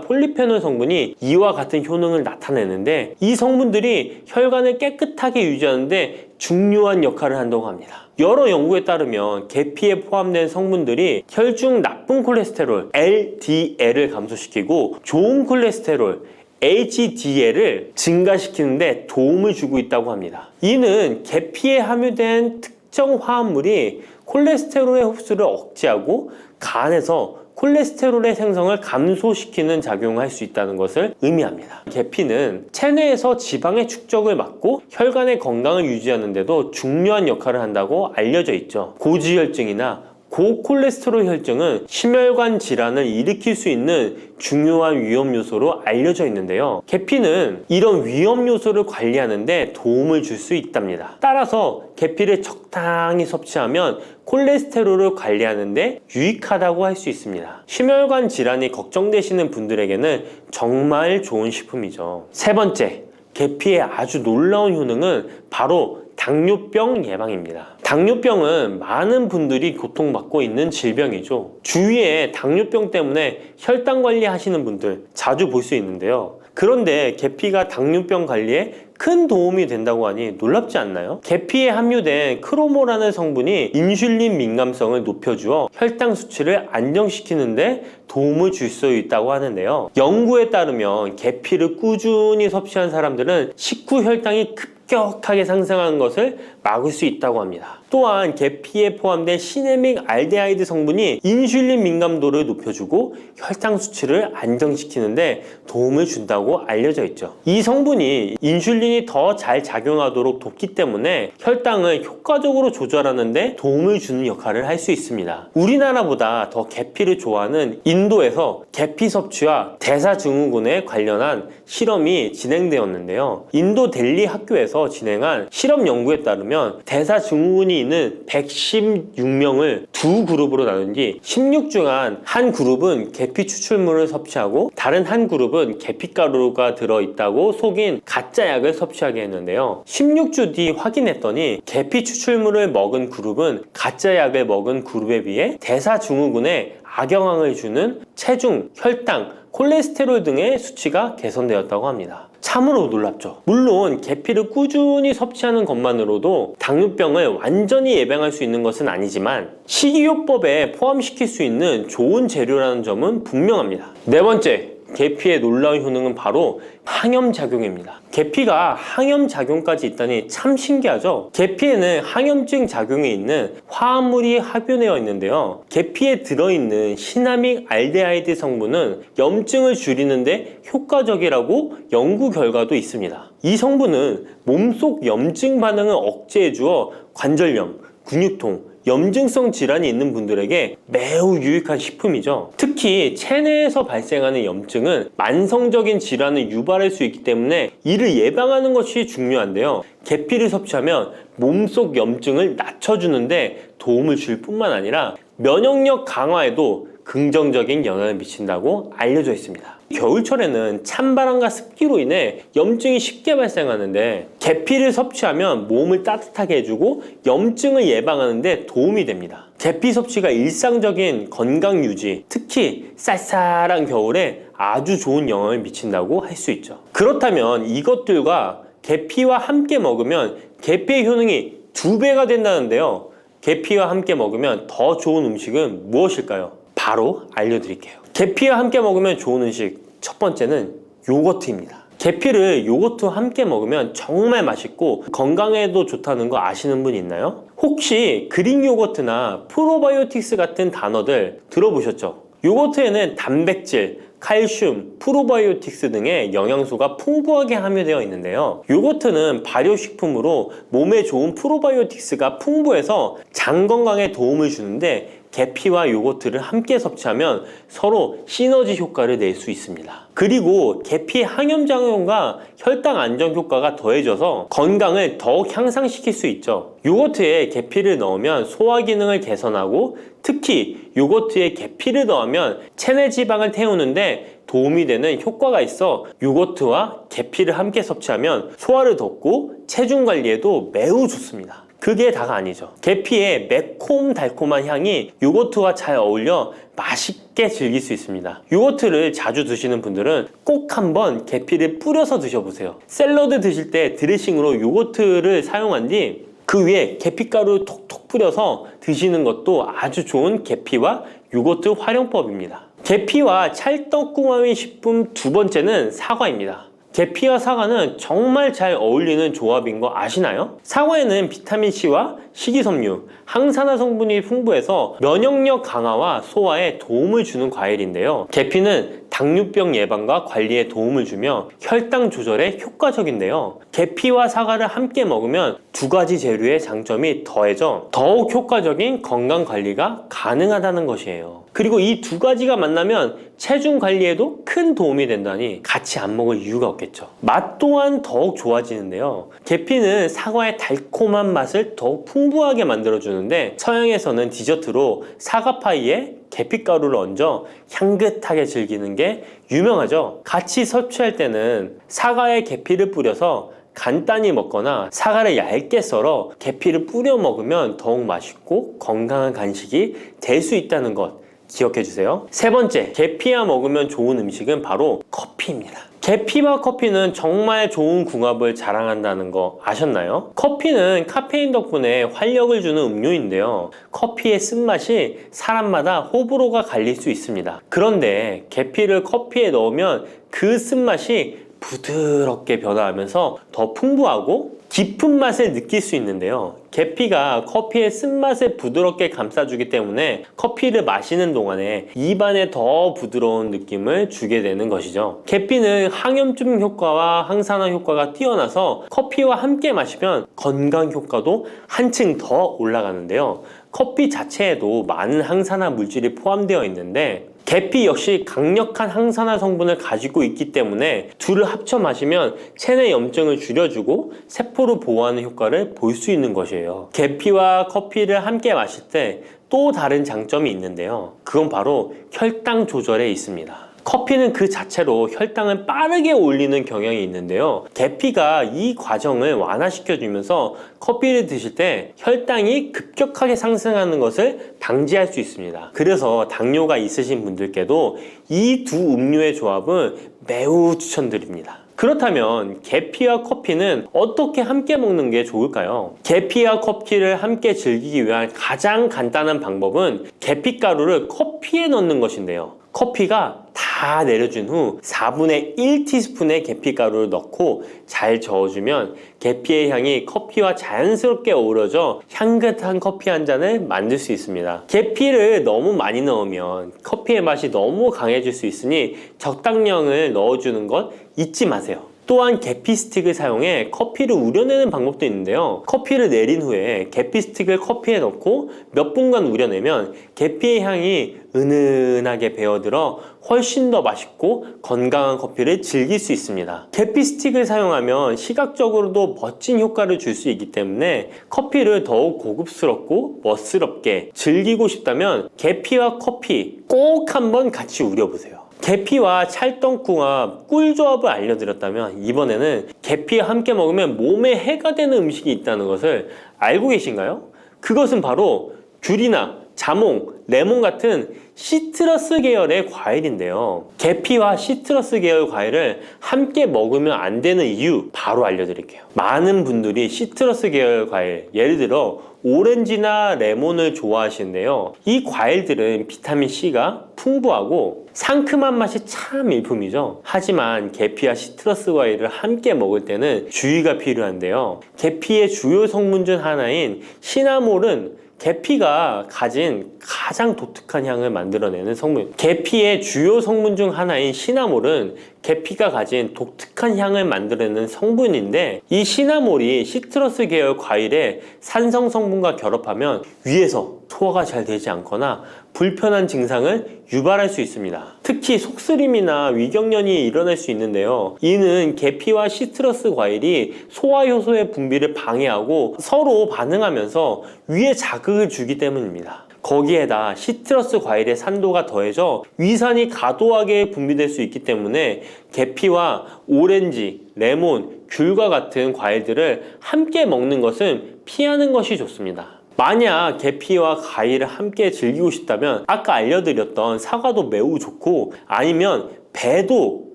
폴리페놀 성분이 이와 같은 효능을 나타내는데 이 성분들이 혈관을 깨끗하게 유지하는데 중요한 역할을 한다고 합니다. 여러 연구에 따르면 계피에 포함된 성분들이 혈중 나쁜 콜레스테롤 LDL을 감소시키고 좋은 콜레스테롤 HDL을 증가시키는데 도움을 주고 있다고 합니다. 이는 계피에 함유된 특정 화합물이 콜레스테롤의 흡수를 억제하고 간에서 콜레스테롤의 생성을 감소시키는 작용을 할 수 있다는 것을 의미합니다. 계피는 체내에서 지방의 축적을 막고 혈관의 건강을 유지하는 데도 중요한 역할을 한다고 알려져 있죠. 고지혈증이나 고콜레스테롤 혈증은 심혈관 질환을 일으킬 수 있는 중요한 위험 요소로 알려져 있는데요. 계피는 이런 위험 요소를 관리하는 데 도움을 줄 수 있답니다. 따라서 계피를 적당히 섭취하면 콜레스테롤을 관리하는 데 유익하다고 할 수 있습니다. 심혈관 질환이 걱정되시는 분들에게는 정말 좋은 식품이죠. 세 번째, 계피의 아주 놀라운 효능은 바로 당뇨병 예방입니다. 당뇨병은 많은 분들이 고통받고 있는 질병이죠. 주위에 당뇨병 때문에 혈당 관리하시는 분들 자주 볼 수 있는데요. 그런데 계피가 당뇨병 관리에 큰 도움이 된다고 하니 놀랍지 않나요? 계피에 함유된 크로모라는 성분이 인슐린 민감성을 높여주어 혈당 수치를 안정시키는데 도움을 줄 수 있다고 하는데요. 연구에 따르면 계피를 꾸준히 섭취한 사람들은 식후 혈당이 급격하게 상승하는 것을 막을 수 있다고 합니다. 또한 계피에 포함된 시네믹 알데하이드 성분이 인슐린 민감도를 높여주고 혈당 수치를 안정시키는데 도움을 준다고 알려져 있죠. 이 성분이 인슐린이 더 잘 작용하도록 돕기 때문에 혈당을 효과적으로 조절하는데 도움을 주는 역할을 할 수 있습니다. 우리나라보다 더 계피를 좋아하는 인도에서 계피 섭취와 대사증후군에 관련한 실험이 진행되었는데요. 인도 델리 학교에서 진행한 실험 연구에 따르면 대사증후군이 있는 116명을 두 그룹으로 나눈 뒤 16주간 한 그룹은 계피 추출물을 섭취하고 다른 한 그룹은 계피가루가 들어있다고 속인 가짜 약을 섭취하게 했는데요. 16주 뒤 확인했더니 계피 추출물을 먹은 그룹은 가짜 약을 먹은 그룹에 비해 대사증후군에 악영향을 주는 체중, 혈당, 콜레스테롤 등의 수치가 개선되었다고 합니다. 참으로 놀랍죠. 물론 계피를 꾸준히 섭취하는 것만으로도 당뇨병을 완전히 예방할 수 있는 것은 아니지만 식이요법에 포함시킬 수 있는 좋은 재료라는 점은 분명합니다. 네 번째, 계피의 놀라운 효능은 바로 항염작용입니다. 계피가 항염작용까지 있다니 참 신기하죠? 계피에는 항염증 작용이 있는 화합물이 함유되어 있는데요. 계피에 들어있는 시나믹 알데하이드 성분은 염증을 줄이는데 효과적이라고 연구 결과도 있습니다. 이 성분은 몸속 염증 반응을 억제해 주어 관절염, 근육통, 염증성 질환이 있는 분들에게 매우 유익한 식품이죠. 특히 체내에서 발생하는 염증은 만성적인 질환을 유발할 수 있기 때문에 이를 예방하는 것이 중요한데요. 계피를 섭취하면 몸속 염증을 낮춰주는데 도움을 줄 뿐만 아니라 면역력 강화에도 긍정적인 영향을 미친다고 알려져 있습니다. 겨울철에는 찬바람과 습기로 인해 염증이 쉽게 발생하는데 계피를 섭취하면 몸을 따뜻하게 해주고 염증을 예방하는 데 도움이 됩니다. 계피 섭취가 일상적인 건강 유지, 특히 쌀쌀한 겨울에 아주 좋은 영향을 미친다고 할 수 있죠. 그렇다면 이것들과 계피와 함께 먹으면 계피의 효능이 2배가 된다는데요. 계피와 함께 먹으면 더 좋은 음식은 무엇일까요? 바로 알려드릴게요. 계피와 함께 먹으면 좋은 음식, 첫 번째는 요거트입니다. 계피를 요거트와 함께 먹으면 정말 맛있고 건강에도 좋다는 거 아시는 분 있나요? 혹시 그릭 요거트나 프로바이오틱스 같은 단어들 들어보셨죠? 요거트에는 단백질, 칼슘, 프로바이오틱스 등의 영양소가 풍부하게 함유되어 있는데요. 요거트는 발효식품으로 몸에 좋은 프로바이오틱스가 풍부해서 장 건강에 도움을 주는데 계피와 요거트를 함께 섭취하면 서로 시너지 효과를 낼 수 있습니다. 그리고 계피의 항염작용과 혈당 안정 효과가 더해져서 건강을 더욱 향상시킬 수 있죠. 요거트에 계피를 넣으면 소화 기능을 개선하고 특히 요거트에 계피를 넣으면 체내 지방을 태우는데 도움이 되는 효과가 있어 요거트와 계피를 함께 섭취하면 소화를 돋고 체중 관리에도 매우 좋습니다. 그게 다가 아니죠. 계피의 매콤달콤한 향이 요거트와 잘 어울려 맛있게 즐길 수 있습니다. 요거트를 자주 드시는 분들은 꼭 한번 계피를 뿌려서 드셔보세요. 샐러드 드실 때 드레싱으로 요거트를 사용한 뒤 그 위에 계피가루 톡톡 뿌려서 드시는 것도 아주 좋은 계피와 요거트 활용법입니다. 계피와 찰떡궁합인 식품 2번째는 사과입니다. 계피와 사과는 정말 잘 어울리는 조합인 거 아시나요? 사과에는 비타민C와 식이섬유, 항산화 성분이 풍부해서 면역력 강화와 소화에 도움을 주는 과일인데요. 계피는 당뇨병 예방과 관리에 도움을 주며 혈당 조절에 효과적인데요. 계피와 사과를 함께 먹으면 2가지 재료의 장점이 더해져 더욱 효과적인 건강 관리가 가능하다는 것이에요. 그리고 이 2가지가 만나면 체중 관리에도 큰 도움이 된다니 같이 안 먹을 이유가 없겠죠. 맛 또한 더욱 좋아지는데요. 계피는 사과의 달콤한 맛을 더욱 풍부하게 만들어주는데 서양에서는 디저트로 사과파이에 계피가루를 얹어 향긋하게 즐기는 게 유명하죠. 같이 섭취할 때는 사과에 계피를 뿌려서 간단히 먹거나 사과를 얇게 썰어 계피를 뿌려 먹으면 더욱 맛있고 건강한 간식이 될 수 있다는 것 기억해 주세요. 3번째, 계피와 먹으면 좋은 음식은 바로 커피입니다. 계피와 커피는 정말 좋은 궁합을 자랑한다는 거 아셨나요? 커피는 카페인 덕분에 활력을 주는 음료인데요. 커피의 쓴맛이 사람마다 호불호가 갈릴 수 있습니다. 그런데 계피를 커피에 넣으면 그 쓴맛이 부드럽게 변화하면서 더 풍부하고 깊은 맛을 느낄 수 있는데요. 계피가 커피의 쓴맛을 부드럽게 감싸주기 때문에 커피를 마시는 동안에 입안에 더 부드러운 느낌을 주게 되는 것이죠. 계피는 항염증 효과와 항산화 효과가 뛰어나서 커피와 함께 마시면 건강 효과도 한층 더 올라가는데요. 커피 자체에도 많은 항산화 물질이 포함되어 있는데 계피 역시 강력한 항산화 성분을 가지고 있기 때문에 둘을 합쳐 마시면 체내 염증을 줄여주고 세포를 보호하는 효과를 볼 수 있는 것이에요. 계피와 커피를 함께 마실 때 또 다른 장점이 있는데요. 그건 바로 혈당 조절에 있습니다. 커피는 그 자체로 혈당을 빠르게 올리는 경향이 있는데요. 계피가 이 과정을 완화시켜주면서 커피를 드실 때 혈당이 급격하게 상승하는 것을 방지할 수 있습니다. 그래서 당뇨가 있으신 분들께도 이 2 음료의 조합은 매우 추천드립니다. 그렇다면 계피와 커피는 어떻게 함께 먹는 게 좋을까요? 계피와 커피를 함께 즐기기 위한 가장 간단한 방법은 계피가루를 커피에 넣는 것인데요. 커피가 다 다 내려준 후 4분의 1티스푼의 계피가루를 넣고 잘 저어주면 계피의 향이 커피와 자연스럽게 어우러져 향긋한 커피 한 잔을 만들 수 있습니다. 계피를 너무 많이 넣으면 커피의 맛이 너무 강해질 수 있으니 적당량을 넣어주는 것 잊지 마세요. 또한 계피 스틱을 사용해 커피를 우려내는 방법도 있는데요. 커피를 내린 후에 계피 스틱을 커피에 넣고 몇 분간 우려내면 계피의 향이 은은하게 배어들어 훨씬 더 맛있고 건강한 커피를 즐길 수 있습니다. 계피 스틱을 사용하면 시각적으로도 멋진 효과를 줄 수 있기 때문에 커피를 더욱 고급스럽고 멋스럽게 즐기고 싶다면 계피와 커피 꼭 한번 같이 우려보세요. 계피와 찰떡궁합 꿀조합을 알려드렸다면 이번에는 계피와 함께 먹으면 몸에 해가 되는 음식이 있다는 것을 알고 계신가요? 그것은 바로 귤이나 자몽, 레몬 같은 시트러스 계열의 과일인데요. 계피와 시트러스 계열 과일을 함께 먹으면 안 되는 이유 바로 알려드릴게요. 많은 분들이 시트러스 계열 과일, 예를 들어 오렌지나 레몬을 좋아하시는데요. 이 과일들은 비타민C가 풍부하고 상큼한 맛이 참 일품이죠. 하지만 계피와 시트러스 과일을 함께 먹을 때는 주의가 필요한데요. 계피의 주요 성분 중 하나인 시나몰은 계피가 가진 가장 독특한 향을 만들어내는 성분. 계피의 주요 성분 중 하나인 시나몰은 계피가 가진 독특한 향을 만들어내는 성분인데, 이 시나몰이 시트러스 계열 과일의 산성 성분과 결합하면 위에서 소화가 잘 되지 않거나 불편한 증상을 유발할 수 있습니다. 특히 속쓰림이나 위경련이 일어날 수 있는데요. 이는 계피와 시트러스 과일이 소화 효소의 분비를 방해하고 서로 반응하면서 위에 자극을 주기 때문입니다. 거기에다 시트러스 과일의 산도가 더해져 위산이 과도하게 분비될 수 있기 때문에 계피와 오렌지, 레몬, 귤과 같은 과일들을 함께 먹는 것은 피하는 것이 좋습니다. 만약 계피와 과일을 함께 즐기고 싶다면 아까 알려드렸던 사과도 매우 좋고, 아니면 배도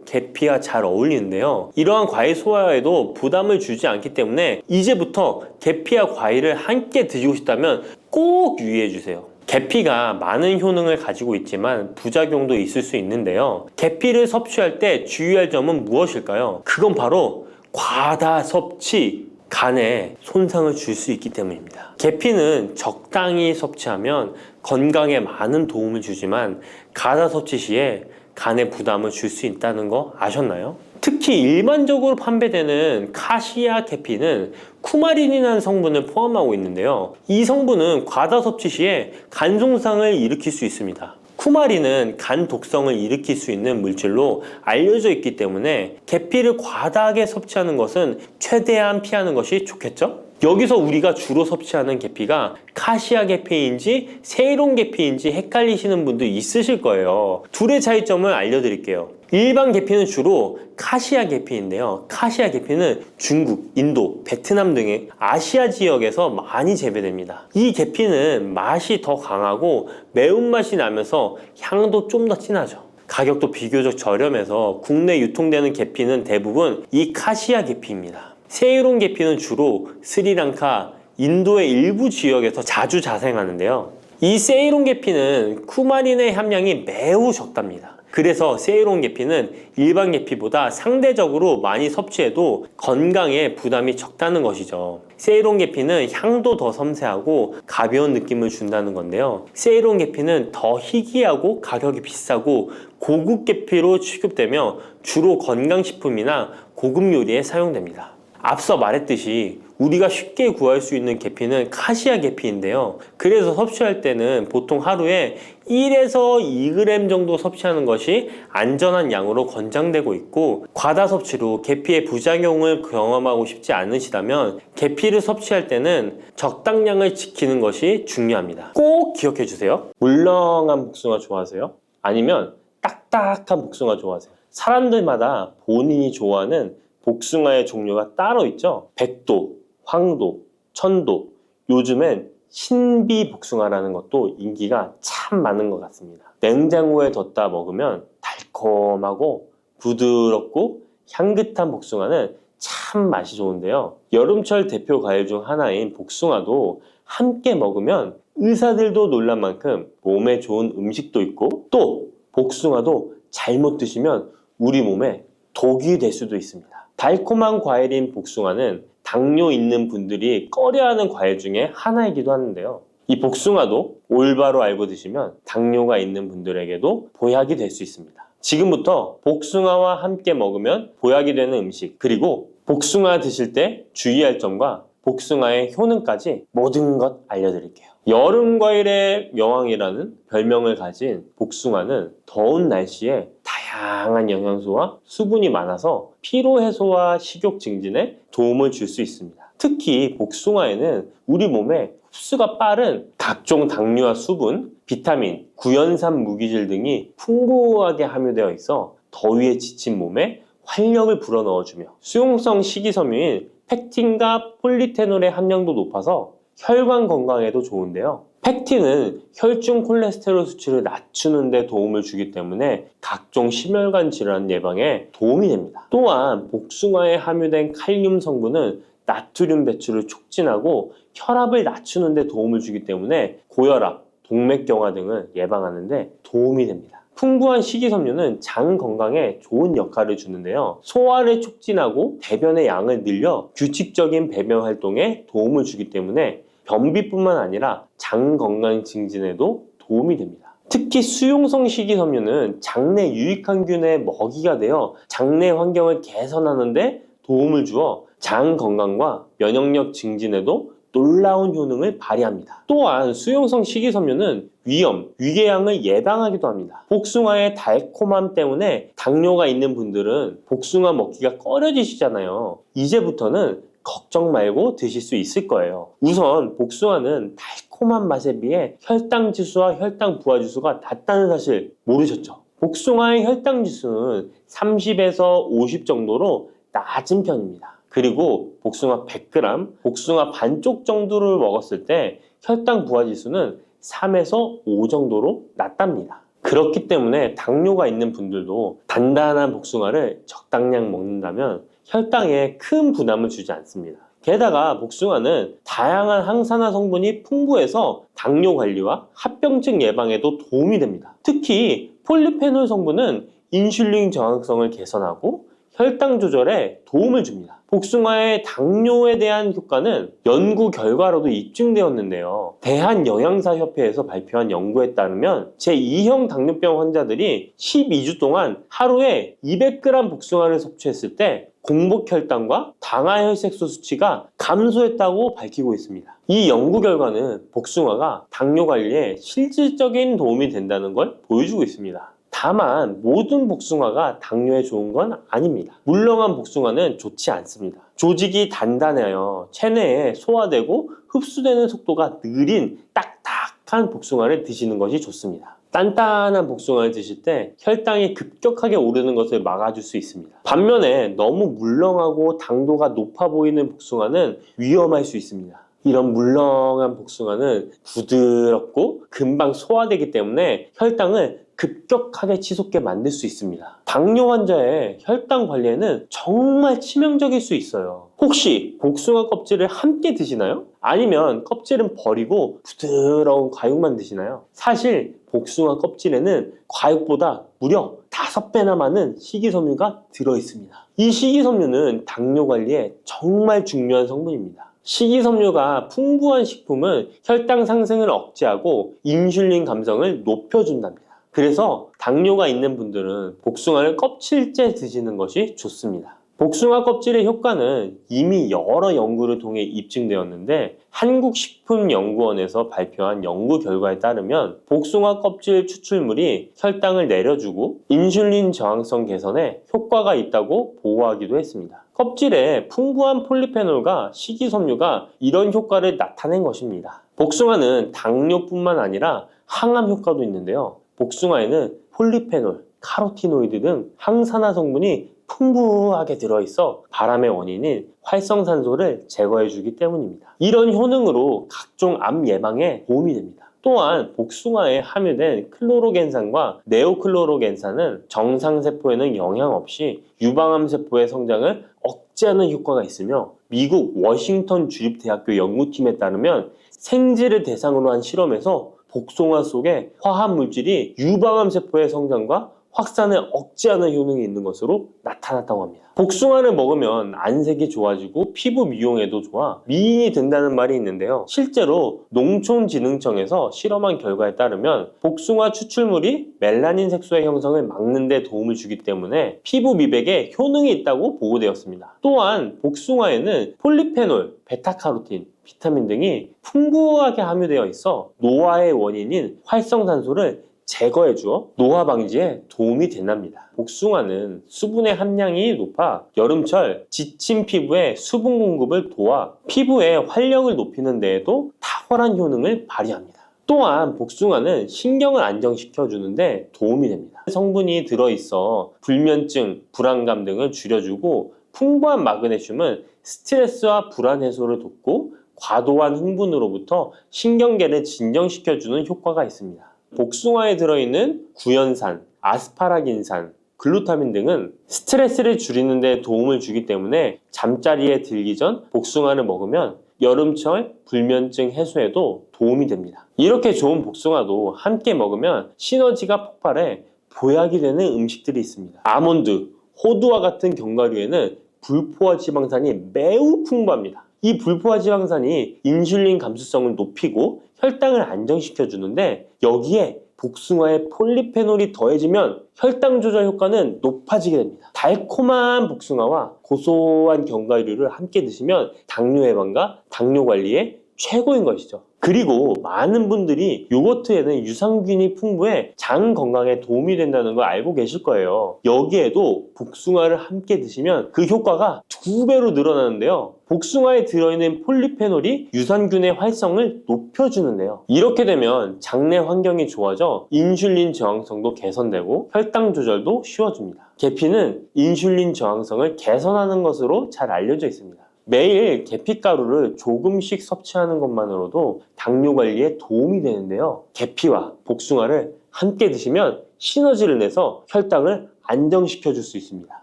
계피와 잘 어울리는데요. 이러한 과일 소화에도 부담을 주지 않기 때문에 이제부터 계피와 과일을 함께 드시고 싶다면 꼭 유의해 주세요. 계피가 많은 효능을 가지고 있지만 부작용도 있을 수 있는데요. 계피를 섭취할 때 주의할 점은 무엇일까요? 그건 바로 과다 섭취, 간에 손상을 줄 수 있기 때문입니다. 계피는 적당히 섭취하면 건강에 많은 도움을 주지만 과다 섭취 시에 간에 부담을 줄 수 있다는 거 아셨나요? 특히 일반적으로 판매되는 카시아 계피는 쿠마린이라는 성분을 포함하고 있는데요. 이 성분은 과다 섭취 시에 간 손상을 일으킬 수 있습니다. 쿠마린은 간 독성을 일으킬 수 있는 물질로 알려져 있기 때문에 계피를 과다하게 섭취하는 것은 최대한 피하는 것이 좋겠죠? 여기서 우리가 주로 섭취하는 계피가 카시아 계피인지 세이론 계피인지 헷갈리시는 분도 있으실 거예요. 둘의 차이점을 알려드릴게요. 일반 계피는 주로 카시아 계피인데요. 카시아 계피는 중국, 인도, 베트남 등의 아시아 지역에서 많이 재배됩니다. 이 계피는 맛이 더 강하고 매운맛이 나면서 향도 좀 더 진하죠. 가격도 비교적 저렴해서 국내 유통되는 계피는 대부분 이 카시아 계피입니다. 세이론 계피는 주로 스리랑카, 인도의 일부 지역에서 자주 자생하는데요. 이 세이론 계피는 쿠마린의 함량이 매우 적답니다. 그래서 세이론 계피는 일반 계피보다 상대적으로 많이 섭취해도 건강에 부담이 적다는 것이죠. 세이론 계피는 향도 더 섬세하고 가벼운 느낌을 준다는 건데요. 세이론 계피는 더 희귀하고 가격이 비싸고 고급 계피로 취급되며 주로 건강식품이나 고급 요리에 사용됩니다. 앞서 말했듯이 우리가 쉽게 구할 수 있는 계피는 카시아 계피인데요. 그래서 섭취할 때는 보통 하루에 1에서 2g 정도 섭취하는 것이 안전한 양으로 권장되고 있고, 과다 섭취로 계피의 부작용을 경험하고 싶지 않으시다면 계피를 섭취할 때는 적당량을 지키는 것이 중요합니다. 꼭 기억해 주세요. 물렁한 복숭아 좋아하세요? 아니면 딱딱한 복숭아 좋아하세요? 사람들마다 본인이 좋아하는 복숭아의 종류가 따로 있죠. 백도, 황도, 천도, 요즘엔 신비 복숭아라는 것도 인기가 참 많은 것 같습니다. 냉장고에 뒀다 먹으면 달콤하고 부드럽고 향긋한 복숭아는 참 맛이 좋은데요. 여름철 대표 과일 중 하나인 복숭아도 함께 먹으면 의사들도 놀란 만큼 몸에 좋은 음식도 있고, 또 복숭아도 잘못 드시면 우리 몸에 독이 될 수도 있습니다. 달콤한 과일인 복숭아는 당뇨 있는 분들이 꺼려하는 과일 중에 하나이기도 하는데요. 이 복숭아도 올바로 알고 드시면 당뇨가 있는 분들에게도 보약이 될 수 있습니다. 지금부터 복숭아와 함께 먹으면 보약이 되는 음식, 그리고 복숭아 드실 때 주의할 점과 복숭아의 효능까지 모든 것 알려드릴게요. 여름 과일의 여왕이라는 별명을 가진 복숭아는 더운 날씨에 다양한 영양소와 수분이 많아서 피로 해소와 식욕 증진에 도움을 줄 수 있습니다. 특히 복숭아에는 우리 몸에 흡수가 빠른 각종 당류와 수분, 비타민, 구연산 무기질 등이 풍부하게 함유되어 있어 더위에 지친 몸에 활력을 불어넣어주며 수용성 식이섬유인 펙틴과 폴리페놀의 함량도 높아서 혈관 건강에도 좋은데요. 펙틴은 혈중 콜레스테롤 수치를 낮추는 데 도움을 주기 때문에 각종 심혈관 질환 예방에 도움이 됩니다. 또한 복숭아에 함유된 칼륨 성분은 나트륨 배출을 촉진하고 혈압을 낮추는 데 도움을 주기 때문에 고혈압, 동맥경화 등을 예방하는 데 도움이 됩니다. 풍부한 식이섬유는 장 건강에 좋은 역할을 주는데요. 소화를 촉진하고 배변의 양을 늘려 규칙적인 배변 활동에 도움을 주기 때문에 변비뿐만 아니라 장 건강 증진에도 도움이 됩니다. 특히 수용성 식이섬유는 장내 유익항균의 먹이가 되어 장내 환경을 개선하는 데 도움을 주어 장 건강과 면역력 증진에도 놀라운 효능을 발휘합니다. 또한 수용성 식이섬유는 위염, 위궤양을 예방하기도 합니다. 복숭아의 달콤함 때문에 당뇨가 있는 분들은 복숭아 먹기가 꺼려지시잖아요. 이제부터는 걱정 말고 드실 수 있을 거예요. 우선 복숭아는 달콤한 맛에 비해 혈당 지수와 혈당 부하 지수가 낮다는 사실 모르셨죠? 복숭아의 혈당 지수는 30에서 50 정도로 낮은 편입니다. 그리고 복숭아 100g, 복숭아 반쪽 정도를 먹었을 때 혈당 부하 지수는 3에서 5 정도로 낮답니다. 그렇기 때문에 당뇨가 있는 분들도 단단한 복숭아를 적당량 먹는다면 혈당에 큰 부담을 주지 않습니다. 게다가 복숭아는 다양한 항산화 성분이 풍부해서 당뇨 관리와 합병증 예방에도 도움이 됩니다. 특히 폴리페놀 성분은 인슐린 저항성을 개선하고 혈당 조절에 도움을 줍니다. 복숭아의 당뇨에 대한 효과는 연구 결과로도 입증되었는데요. 대한영양사협회에서 발표한 연구에 따르면 제2형 당뇨병 환자들이 12주 동안 하루에 200g 복숭아를 섭취했을 때 공복 혈당과 당화혈색소 수치가 감소했다고 밝히고 있습니다. 이 연구 결과는 복숭아가 당뇨 관리에 실질적인 도움이 된다는 걸 보여주고 있습니다. 다만 모든 복숭아가 당뇨에 좋은 건 아닙니다. 물렁한 복숭아는 좋지 않습니다. 조직이 단단해요. 체내에 소화되고 흡수되는 속도가 느린 딱딱한 복숭아를 드시는 것이 좋습니다. 단단한 복숭아를 드실 때 혈당이 급격하게 오르는 것을 막아줄 수 있습니다. 반면에 너무 물렁하고 당도가 높아 보이는 복숭아는 위험할 수 있습니다. 이런 물렁한 복숭아는 부드럽고 금방 소화되기 때문에 혈당을 급격하게 치솟게 만들 수 있습니다. 당뇨 환자의 혈당 관리에는 정말 치명적일 수 있어요. 혹시 복숭아 껍질을 함께 드시나요? 아니면 껍질은 버리고 부드러운 과육만 드시나요? 사실 복숭아 껍질에는 과육보다 무려 5배나 많은 식이섬유가 들어있습니다. 이 식이섬유는 당뇨 관리에 정말 중요한 성분입니다. 식이섬유가 풍부한 식품은 혈당 상승을 억제하고 인슐린 감성을 높여준답니다. 그래서 당뇨가 있는 분들은 복숭아를 껍질째 드시는 것이 좋습니다. 복숭아 껍질의 효과는 이미 여러 연구를 통해 입증되었는데 한국식품연구원에서 발표한 연구 결과에 따르면 복숭아 껍질 추출물이 혈당을 내려주고 인슐린 저항성 개선에 효과가 있다고 보고하기도 했습니다. 껍질에 풍부한 폴리페놀과 식이섬유가 이런 효과를 나타낸 것입니다. 복숭아는 당뇨뿐만 아니라 항암 효과도 있는데요. 복숭아에는 폴리페놀, 카로티노이드 등 항산화 성분이 풍부하게 들어있어 바람의 원인인 활성산소를 제거해주기 때문입니다. 이런 효능으로 각종 암 예방에 도움이 됩니다. 또한 복숭아에 함유된 클로로겐산과 네오클로로겐산은 정상세포에는 영향 없이 유방암 세포의 성장을 억제하는 효과가 있으며 미국 워싱턴 주립대학교 연구팀에 따르면 생쥐를 대상으로 한 실험에서 복숭아 속의 화합물질이 유방암 세포의 성장과 확산을 억제하는 효능이 있는 것으로 나타났다고 합니다. 복숭아를 먹으면 안색이 좋아지고 피부 미용에도 좋아 미인이 된다는 말이 있는데요. 실제로 농촌진흥청에서 실험한 결과에 따르면 복숭아 추출물이 멜라닌 색소의 형성을 막는 데 도움을 주기 때문에 피부 미백에 효능이 있다고 보고되었습니다. 또한 복숭아에는 폴리페놀, 베타카로틴, 비타민 등이 풍부하게 함유되어 있어 노화의 원인인 활성산소를 제거해 주어 노화 방지에 도움이 된답니다. 복숭아는 수분의 함량이 높아 여름철 지친 피부에 수분 공급을 도와 피부의 활력을 높이는 데에도 탁월한 효능을 발휘합니다. 또한 복숭아는 신경을 안정시켜 주는데 도움이 됩니다. 성분이 들어있어 불면증, 불안감 등을 줄여주고 풍부한 마그네슘은 스트레스와 불안 해소를 돕고 과도한 흥분으로부터 신경계를 진정시켜주는 효과가 있습니다. 복숭아에 들어있는 구연산, 아스파라긴산, 글루타민 등은 스트레스를 줄이는 데 도움을 주기 때문에 잠자리에 들기 전 복숭아를 먹으면 여름철 불면증 해소에도 도움이 됩니다. 이렇게 좋은 복숭아도 함께 먹으면 시너지가 폭발해 보약이 되는 음식들이 있습니다. 아몬드, 호두와 같은 견과류에는 불포화 지방산이 매우 풍부합니다. 이 불포화 지방산이 인슐린 감수성을 높이고 혈당을 안정시켜 주는데 여기에 복숭아의 폴리페놀이 더해지면 혈당 조절 효과는 높아지게 됩니다. 달콤한 복숭아와 고소한 견과류를 함께 드시면 당뇨 예방과 당뇨 관리에 최고인 것이죠. 그리고 많은 분들이 요거트에는 유산균이 풍부해 장 건강에 도움이 된다는 걸 알고 계실 거예요. 여기에도 복숭아를 함께 드시면 그 효과가 2배로 늘어나는데요. 복숭아에 들어있는 폴리페놀이 유산균의 활성을 높여주는데요. 이렇게 되면 장내 환경이 좋아져 인슐린 저항성도 개선되고 혈당 조절도 쉬워집니다. 계피는 인슐린 저항성을 개선하는 것으로 잘 알려져 있습니다. 매일 계피가루를 조금씩 섭취하는 것만으로도 당뇨 관리에 도움이 되는데요. 계피와 복숭아를 함께 드시면 시너지를 내서 혈당을 안정시켜 줄 수 있습니다.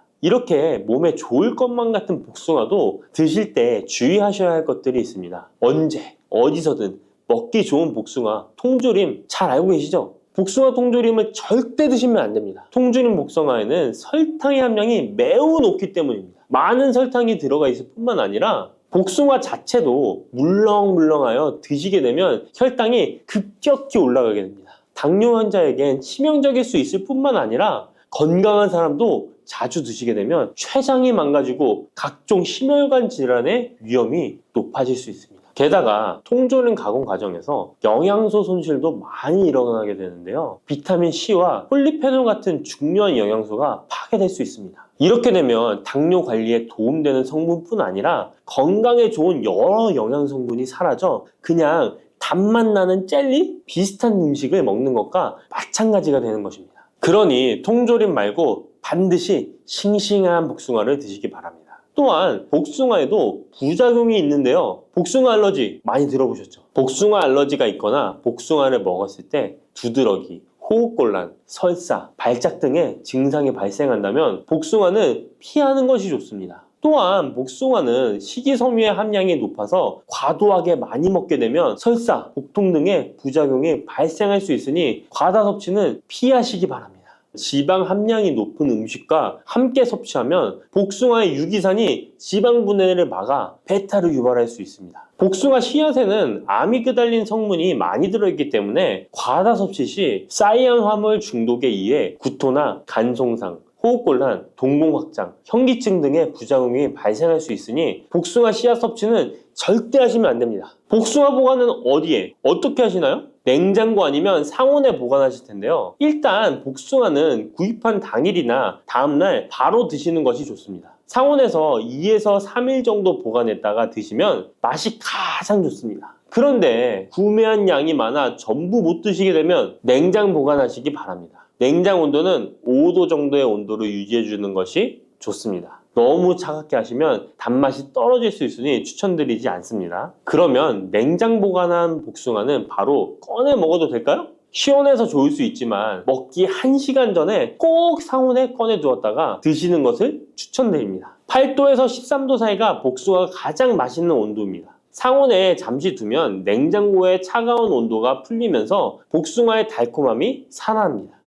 이렇게 몸에 좋을 것만 같은 복숭아도 드실 때 주의하셔야 할 것들이 있습니다. 언제, 어디서든 먹기 좋은 복숭아, 통조림 잘 알고 계시죠? 복숭아 통조림을 절대 드시면 안 됩니다. 통조림 복숭아에는 설탕의 함량이 매우 높기 때문입니다. 많은 설탕이 들어가 있을 뿐만 아니라 복숭아 자체도 물렁물렁하여 드시게 되면 혈당이 급격히 올라가게 됩니다. 당뇨 환자에겐 치명적일 수 있을 뿐만 아니라 건강한 사람도 자주 드시게 되면 췌장이 망가지고 각종 심혈관 질환의 위험이 높아질 수 있습니다. 게다가 통조림 가공 과정에서 영양소 손실도 많이 일어나게 되는데요. 비타민 C와 폴리페놀 같은 중요한 영양소가 파괴될 수 있습니다. 이렇게 되면 당뇨 관리에 도움되는 성분뿐 아니라 건강에 좋은 여러 영양 성분이 사라져 그냥 단맛 나는 젤리? 비슷한 음식을 먹는 것과 마찬가지가 되는 것입니다. 그러니 통조림 말고 반드시 싱싱한 복숭아를 드시기 바랍니다. 또한 복숭아에도 부작용이 있는데요. 복숭아 알러지 많이 들어보셨죠? 복숭아 알러지가 있거나 복숭아를 먹었을 때 두드러기, 호흡곤란, 설사, 발작 등의 증상이 발생한다면 복숭아는 피하는 것이 좋습니다. 또한 복숭아는 식이섬유의 함량이 높아서 과도하게 많이 먹게 되면 설사, 복통 등의 부작용이 발생할 수 있으니 과다 섭취는 피하시기 바랍니다. 지방 함량이 높은 음식과 함께 섭취하면 복숭아의 유기산이 지방 분해를 막아 배탈을 유발할 수 있습니다. 복숭아 씨앗에는 아미그달린 성분이 많이 들어있기 때문에 과다 섭취 시 사이안 화물 중독에 의해 구토나 간 손상, 호흡곤란, 동공 확장, 현기증 등의 부작용이 발생할 수 있으니 복숭아 씨앗 섭취는 절대 하시면 안 됩니다. 복숭아 보관은 어디에? 어떻게 하시나요? 냉장고 아니면 상온에 보관하실 텐데요. 일단 복숭아는 구입한 당일이나 다음날 바로 드시는 것이 좋습니다. 상온에서 2에서 3일 정도 보관했다가 드시면 맛이 가장 좋습니다. 그런데 구매한 양이 많아 전부 못 드시게 되면 냉장 보관하시기 바랍니다. 냉장 온도는 5도 정도의 온도로 유지해 주는 것이 좋습니다. 너무 차갑게 하시면 단맛이 떨어질 수 있으니 추천드리지 않습니다. 그러면 냉장 보관한 복숭아는 바로 꺼내 먹어도 될까요? 시원해서 좋을 수 있지만 먹기 1시간 전에 꼭 상온에 꺼내 두었다가 드시는 것을 추천드립니다. 8도에서 13도 사이가 복숭아가 가장 맛있는 온도입니다. 상온에 잠시 두면 냉장고의 차가운 온도가 풀리면서 복숭아의 달콤함이 살아납니다.